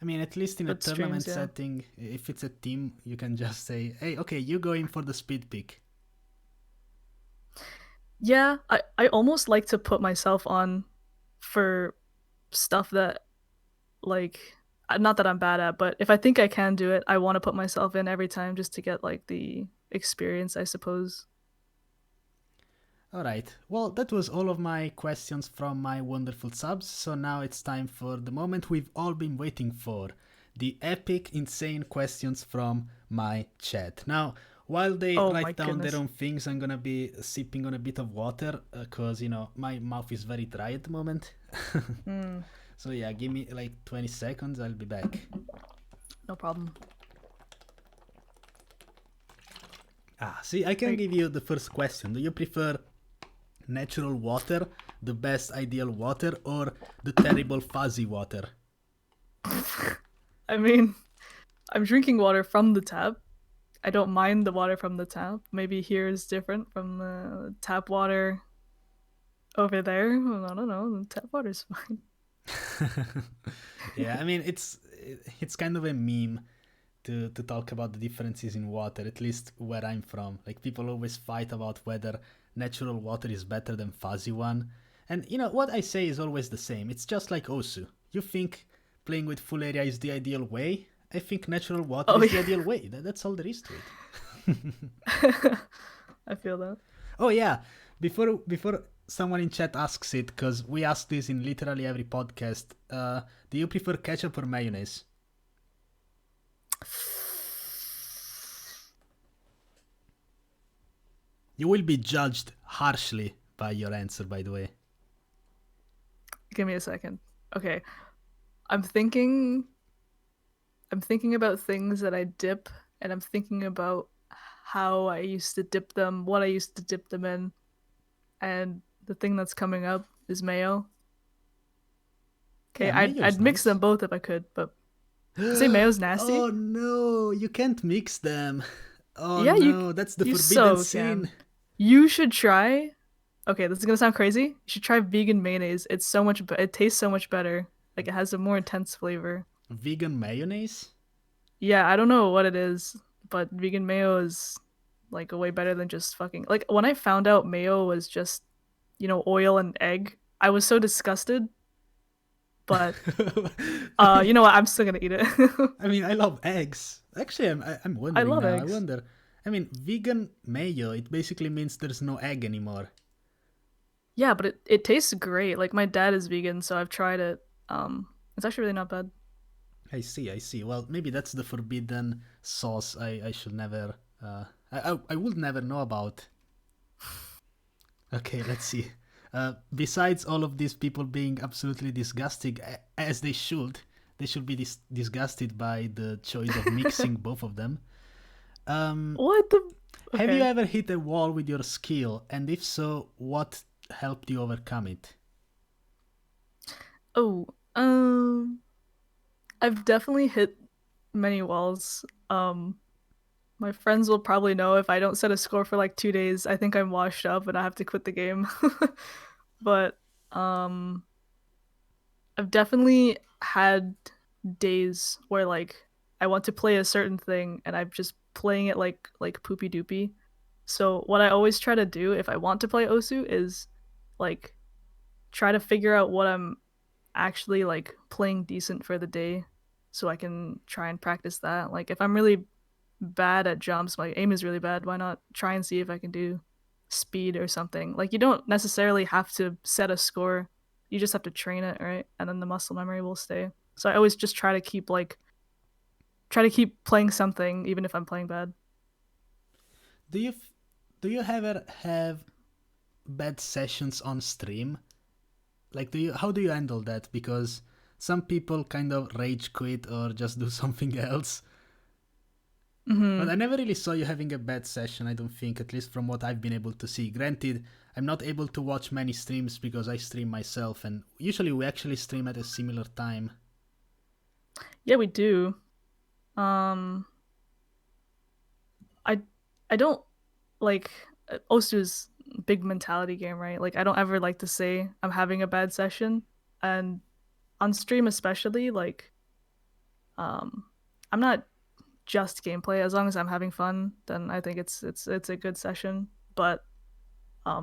I mean, at least in a But tournament streams, yeah. setting, if it's a team, you can just say, hey, okay, you go in for the speed pick. Yeah, I almost like to put myself on for stuff that, like, not that I'm bad at, but if I think I can do it, I want to put myself in every time just to get like the experience, I suppose. Alright, well, that was all of my questions from my wonderful subs, so now it's time for the moment we've all been waiting for, the epic, insane questions from my chat. Now, while they Oh my write down their goodness. own things, I'm gonna be sipping on a bit of water, because, my mouth is very dry at the moment. Mm, So yeah, give me like 20 seconds, I'll be back. no problem. See, I can Like, give you the first question. Do you prefer natural water, the best ideal water, or the terrible fuzzy water? I mean, I'm drinking water from the tap. I don't mind the water from the tap. Maybe here is different from the tap water over there. Well, I don't know. The tap water's fine. Yeah, I mean it's kind of a meme to talk about the differences in water, at least where I'm from. Like, people always fight about whether natural water is better than fuzzy one. And what I say is always the same. It's just like Osu. You think playing with full area is the ideal way? I think natural water Oh is the yeah. ideal way. That's all there is to it. I feel that. Oh yeah, before someone in chat asks it, because we ask this in literally every podcast, do you prefer ketchup or mayonnaise? You will be judged harshly by your answer, by the way. Give me a second. Okay. I'm thinking I'm thinking about things that I dip and I'm thinking about how I used to dip them, what I used to dip them in, and the thing that's coming up is mayo. Okay, Yeah, I'd mayo is I'd mix them nice. both if I could, but you say mayo's nasty? Oh no, you can't mix them. Oh Yeah, no, that's the you forbidden so can. sin. You should try. Okay, this is gonna sound crazy. You should try vegan mayonnaise. It's so much. It tastes so much better. Like it has a more intense flavor. Vegan mayonnaise? Yeah, I don't know what it is, but vegan mayo is like way better than just fucking. Like when I found out mayo was just, oil and egg, I was so disgusted. But I mean, you know what? I'm still gonna eat it. I love eggs. Actually, I'm I wondering love now. I eggs. wonder. Vegan mayo. It basically means there's no egg anymore. Yeah, but it tastes great. Like my dad is vegan, so I've tried it. It's actually really not bad. I see. I see. Well, maybe that's the forbidden sauce. I should never. I would never know about. Okay, let's see. Besides all of these people being absolutely disgusting, as they should be disgusted by the choice of mixing both of them. Um, What the? have you Okay. ever hit a wall with your skill? And if so, what helped you overcome it? Oh, I've definitely hit many walls. My friends will probably know if I don't set a score for like 2 days, I think I'm washed up and I have to quit the game. But um, I've definitely had days where like I want to play a certain thing and I'm just playing it like poopy doopy. So what I always try to do if I want to play Osu is like try to figure out what I'm actually like playing decent for the day so I can try and practice that. Like if I'm really bad at jumps, my aim is really bad, why not try and see if I can do speed or something? Like you don't necessarily have to set a score. You just have to train it, right? And then the muscle memory will stay. So I always just try to keep playing something even if I'm playing bad. Do you do you ever have bad sessions on stream? Like, do you how do you handle that? Because some people kind of rage quit or just do something else. But Mhm. I never really saw you having a bad session, I don't think, at least from what I've been able to see. Granted, I'm not able to watch many streams because I stream myself, and usually we actually stream at a similar time. Yeah, we do. Um I I don't like Osu's big mentality game, right? Like I don't ever like to say I'm having a bad session, and on stream especially, like um, I'm not just gameplay. As long as I'm having fun, then I think it's a good session. But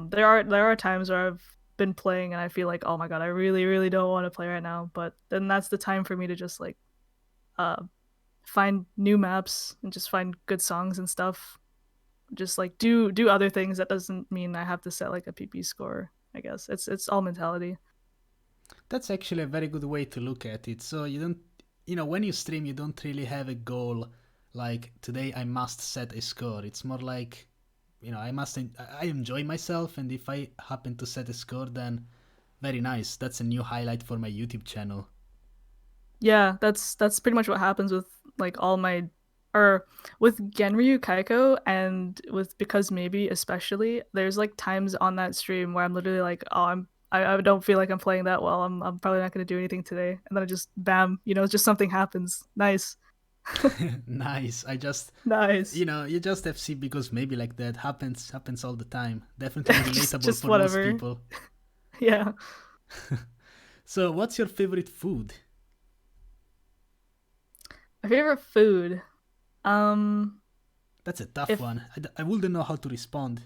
there are times where I've been playing and I feel like, oh my god, I really don't want to play right now. But then that's the time for me to just like uh find new maps and just find good songs and stuff, just like do other things. That doesn't mean I have to set like a PP score. I guess it's all mentality. That's actually a very good way to look at it. So you don't, when you stream, you don't really have a goal like today I must set a score. It's more like, I enjoy myself, and if I happen to set a score, then very nice. That's a new highlight for my YouTube channel. Yeah, that's pretty much what happens with like all my, or with Genryu Kaiko and with Because Maybe especially. There's like times on that stream where I'm literally like, oh, I don't feel like I'm playing that well. I'm probably not gonna do anything today, and then I just bam, just something happens. Nice, Nice. nice. You just have see because maybe like that happens all the time. Definitely just relatable just for most whatever. people. Yeah. So, what's your favorite food? My favorite food. Um, That's a tough if one. I wouldn't know how to respond.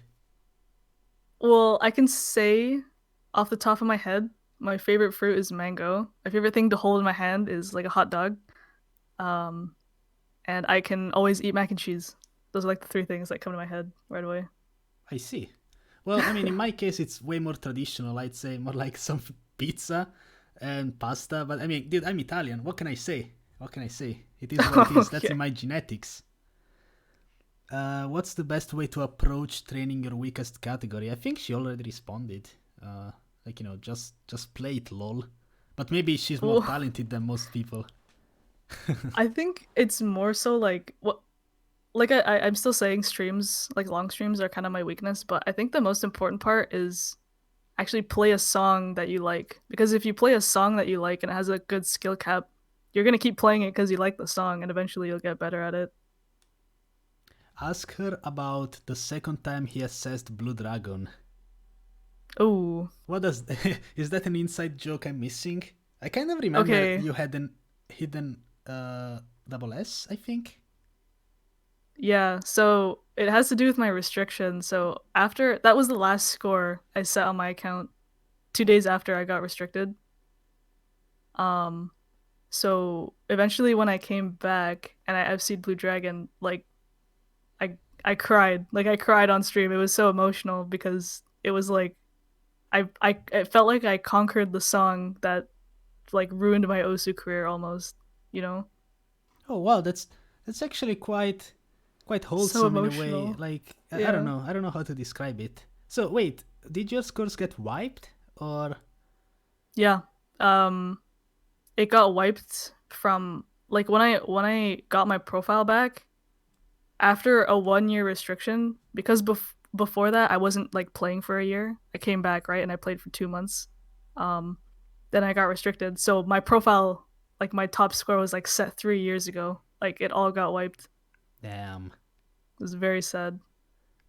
Well, I can say off the top of my head, my favorite fruit is mango. My favorite thing to hold in my hand is like a hot dog. Um, and I can always eat mac and cheese. Those are like the three things that come to my head right away. I see. Well, in my case, it's way more traditional. I'd say more like some pizza and pasta. But dude, I'm Italian. What can I say? What can I say? It is what it is. That's Okay. in my genetics. What's the best way to approach training your weakest category? I think she already responded. Just play it, lol. But maybe she's more Well, talented than most people. I think it's more so like what. like I'm still saying streams, like long streams are kind of my weakness, but I think the most important part is actually play a song that you like. Because if you play a song that you like and it has a good skill cap, you're gonna keep playing it because you like the song, and eventually you'll get better at it. Ask her about the second time he assessed Blue Dragon. Oh, What does is that an inside joke I'm missing? I kind of remember okay. you had an hidden double S, I think. Yeah, so it has to do with my restriction. So after that was the last score I set on my account 2 days after I got restricted. Um, so eventually when I came back and I FC'd Blue Dragon, like I cried. Like I cried on stream. It was so emotional because it was like I it felt like I conquered the song that like ruined my Osu career almost, you know? Oh wow, that's actually quite So wholesome in a way. emotional. Like Yeah. I don't know how to describe it. So wait, did your scores get wiped or? Yeah. Um it got wiped from like when I got my profile back after a 1 year restriction because before that I wasn't like playing for a year. I came back, right, and I played for 2 months. Um then I got restricted. So my profile, like my top score was like set 3 years ago. Like it all got wiped. Damn. It was very sad.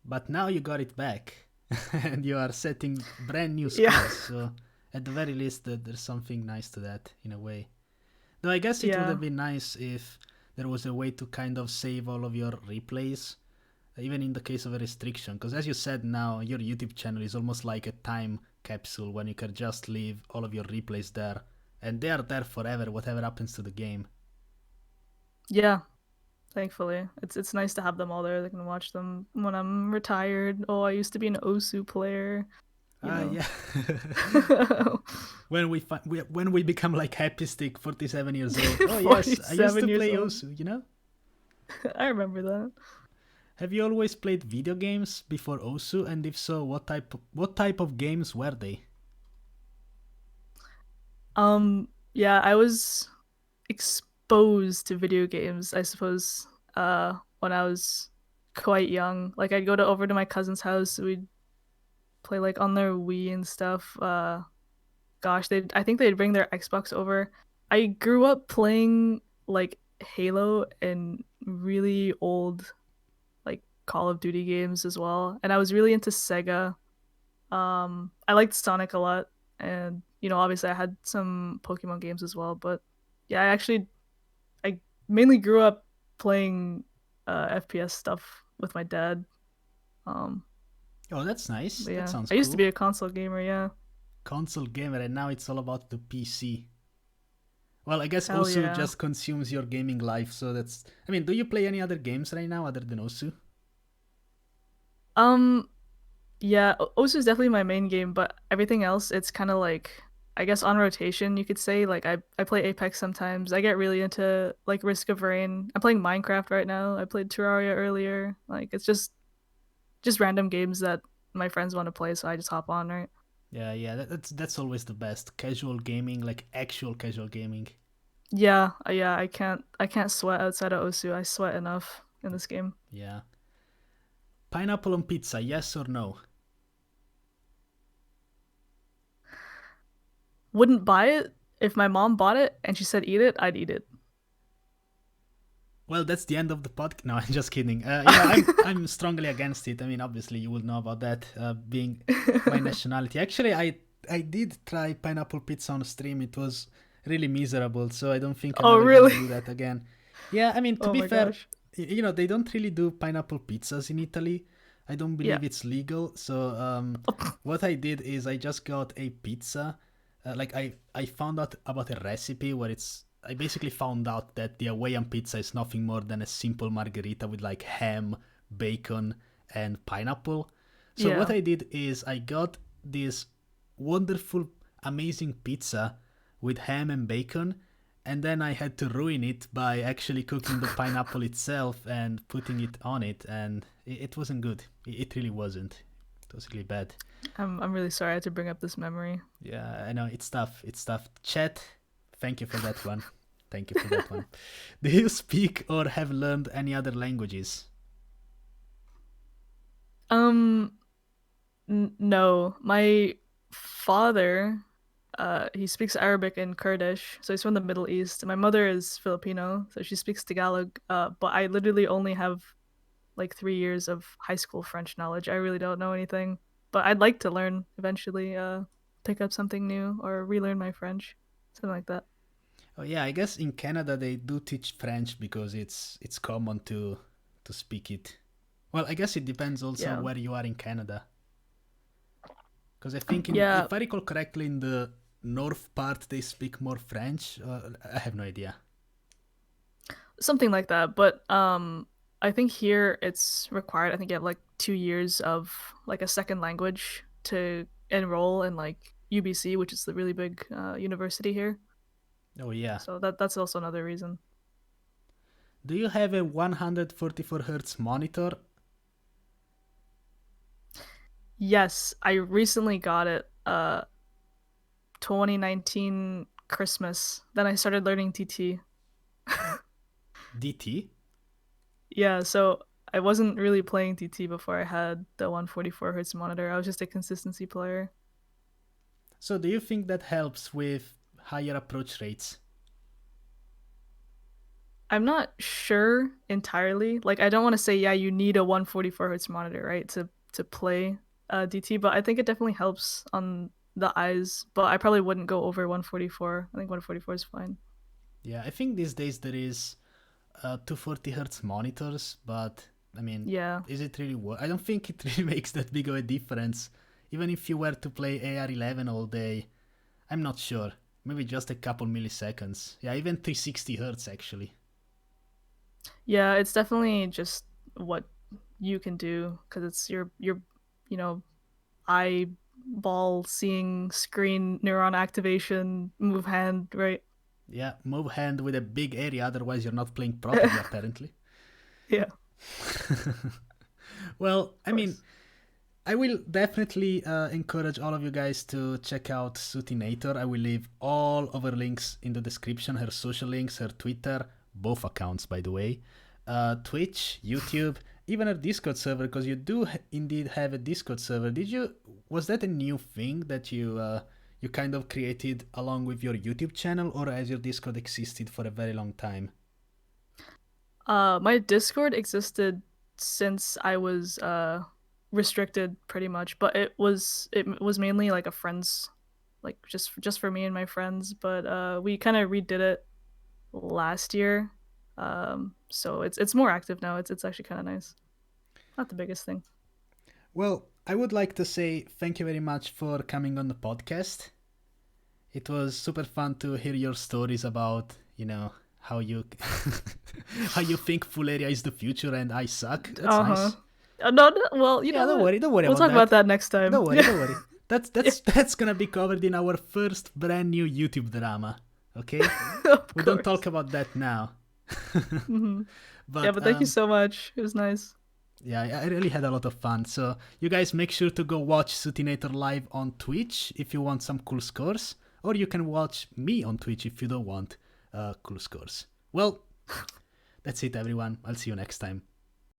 But now you got it back, and you are setting brand new Yeah. scores. So at the very least, there's something nice to that in a way. Though I guess it would Yeah. have been nice if there was a way to kind of save all of your replays, even in the case of a restriction. Because as you said, now your YouTube channel is almost like a time capsule when you can just leave all of your replays there, and they are there forever, whatever happens to the game. Yeah. Thankfully. It's nice to have them all there. I can watch them when I'm retired. Oh, I used to be an Osu player, you Ah, know. yeah. When when we become like Happy Stick, 47 years old. Oh yes, I used 47 to years play old. Osu. You know. I remember that. Have you always played video games before Osu? And if so, what type of games were they? Yeah, I was exposed to video games, I suppose, when I was quite young. Like I'd go to over to my cousin's house, we'd play like on their Wii and stuff. Gosh, they I think they'd bring their Xbox over. I grew up playing like Halo and really old like Call of Duty games as well. And I was really into Sega. I liked Sonic a lot, and obviously I had some Pokemon games as well. But yeah, I mainly grew up playing FPS stuff with my dad. Um, Oh, that's nice. but That yeah, sounds I used to be cool. a console gamer. Yeah, Console gamer, and now it's all about the PC. Well, I guess hell Osu yeah. just consumes your gaming life, so that's. I mean, do you play any other games right now other than Osu? Um, yeah, Osu is definitely my main game, but everything else, it's kind of like I guess on rotation, you could say. Like I play Apex sometimes. I get really into like Risk of Rain. I'm playing Minecraft right now. I played Terraria earlier. Like it's just random games that my friends want to play, so I just hop on, right? Yeah, yeah, that's always the best. Casual gaming, like actual casual gaming. Yeah. I can't sweat outside of Osu. I sweat enough in this game. Yeah. Pineapple on pizza, yes or no? Wouldn't buy it if my mom bought it and she said eat it. I'd eat it. Well, that's the end of the podcast. No, I'm just kidding. Yeah, I'm strongly against it. I mean, obviously, you will know about that being my nationality. Actually, I did try pineapple pizza on stream. It was really miserable, so I don't think I'm Oh ever gonna really? do that again. Yeah, I mean, to Oh be my fair, gosh. they don't really do pineapple pizzas in Italy. I don't Yeah. believe it's legal. So what I did is I just got a pizza. Like I found out about a recipe where I basically found out that the Hawaiian pizza is nothing more than a simple margherita with like ham, bacon, and pineapple. So what Yeah. I did is I got this wonderful, amazing pizza with ham and bacon, and then I had to ruin it by actually cooking the pineapple itself and putting it on it, and it wasn't good. It really wasn't. It was really bad. I'm really sorry I had to bring up this memory. Yeah, I know it's tough. It's tough. Chat, thank you for that one. Thank you for that one. Do you speak or have learned any other languages? Um, no, my father, he speaks Arabic and Kurdish, so he's from the Middle East. My mother is Filipino, so she speaks Tagalog. But I literally only have like 3 years of high school French knowledge. I really don't know anything, but I'd like to learn eventually. Pick up something new or relearn my French, something like that. Oh yeah, I guess in Canada they do teach French because it's common to speak it. Well, I guess it depends also Yeah, where you are in Canada. Because I think, yeah, if I recall correctly, in the north part they speak more French. I have no idea. something like that. But I think here it's required. I think you have like 2 years of like a second language to enroll in like UBC, which is the really big university here. Oh yeah. So that's also another reason. Do you have a 144 hertz monitor? Yes, I recently got it. 2019 Christmas. Then I started learning TT. DT? Yeah, so I wasn't really playing TT before I had the 144 hertz monitor. I was just a consistency player. So do you think that helps with higher approach rates? I'm not sure entirely. Like I don't want to say yeah, you need a 144 hertz monitor, right, to play DT, but I think it definitely helps on the eyes. But I probably wouldn't go over 144. I think 144 is fine. Yeah, I think these days there is 240 hertz monitors, but I mean, Yeah. is it really worth? I don't think it really makes that big of a difference. Even if you were to play AR11 all day, I'm not sure. Maybe just a couple milliseconds. Yeah, even 360 hertz actually. Yeah, it's definitely just what you can do because it's your you know eyeball seeing screen neuron activation move hand, right? Yeah, move hand with a big area, otherwise you're not playing properly apparently. Yeah, of Well, I mean, course. I will definitely encourage all of you guys to check out xootynator. I will leave all of her links in the description, her social links, her Twitter, both accounts, by the way, Twitch, YouTube, even her Discord server, because you do indeed have a Discord server. Was that a new thing that you kind of created along with your YouTube channel, or has your Discord existed for a very long time? My Discord existed since I was restricted pretty much, but it was mainly like a friends, like just for me and my friends. But we kind of redid it last year, so it's more active now. It's actually kind of nice. Not the biggest thing. Well, I would like to say thank you very much for coming on the podcast. It was super fun to hear your stories about, how you how you think full area is the future and I suck. That's Uh huh. nice. No, no, well, you Yeah, know don't what? worry, don't worry We'll about talk about that. that next time. Don't worry, Yeah. don't worry. That's Yeah. that's that's gonna be covered in our first brand new YouTube drama. Okay? Of We don't course. talk about that now. Yeah, But but thank you so much. It was nice. yeah, I really had a lot of fun. So you guys make sure to go watch xootynator live on Twitch if you want some cool scores, or you can watch me on Twitch if you don't want cool scores. Well, that's it, everyone. I'll see you next time.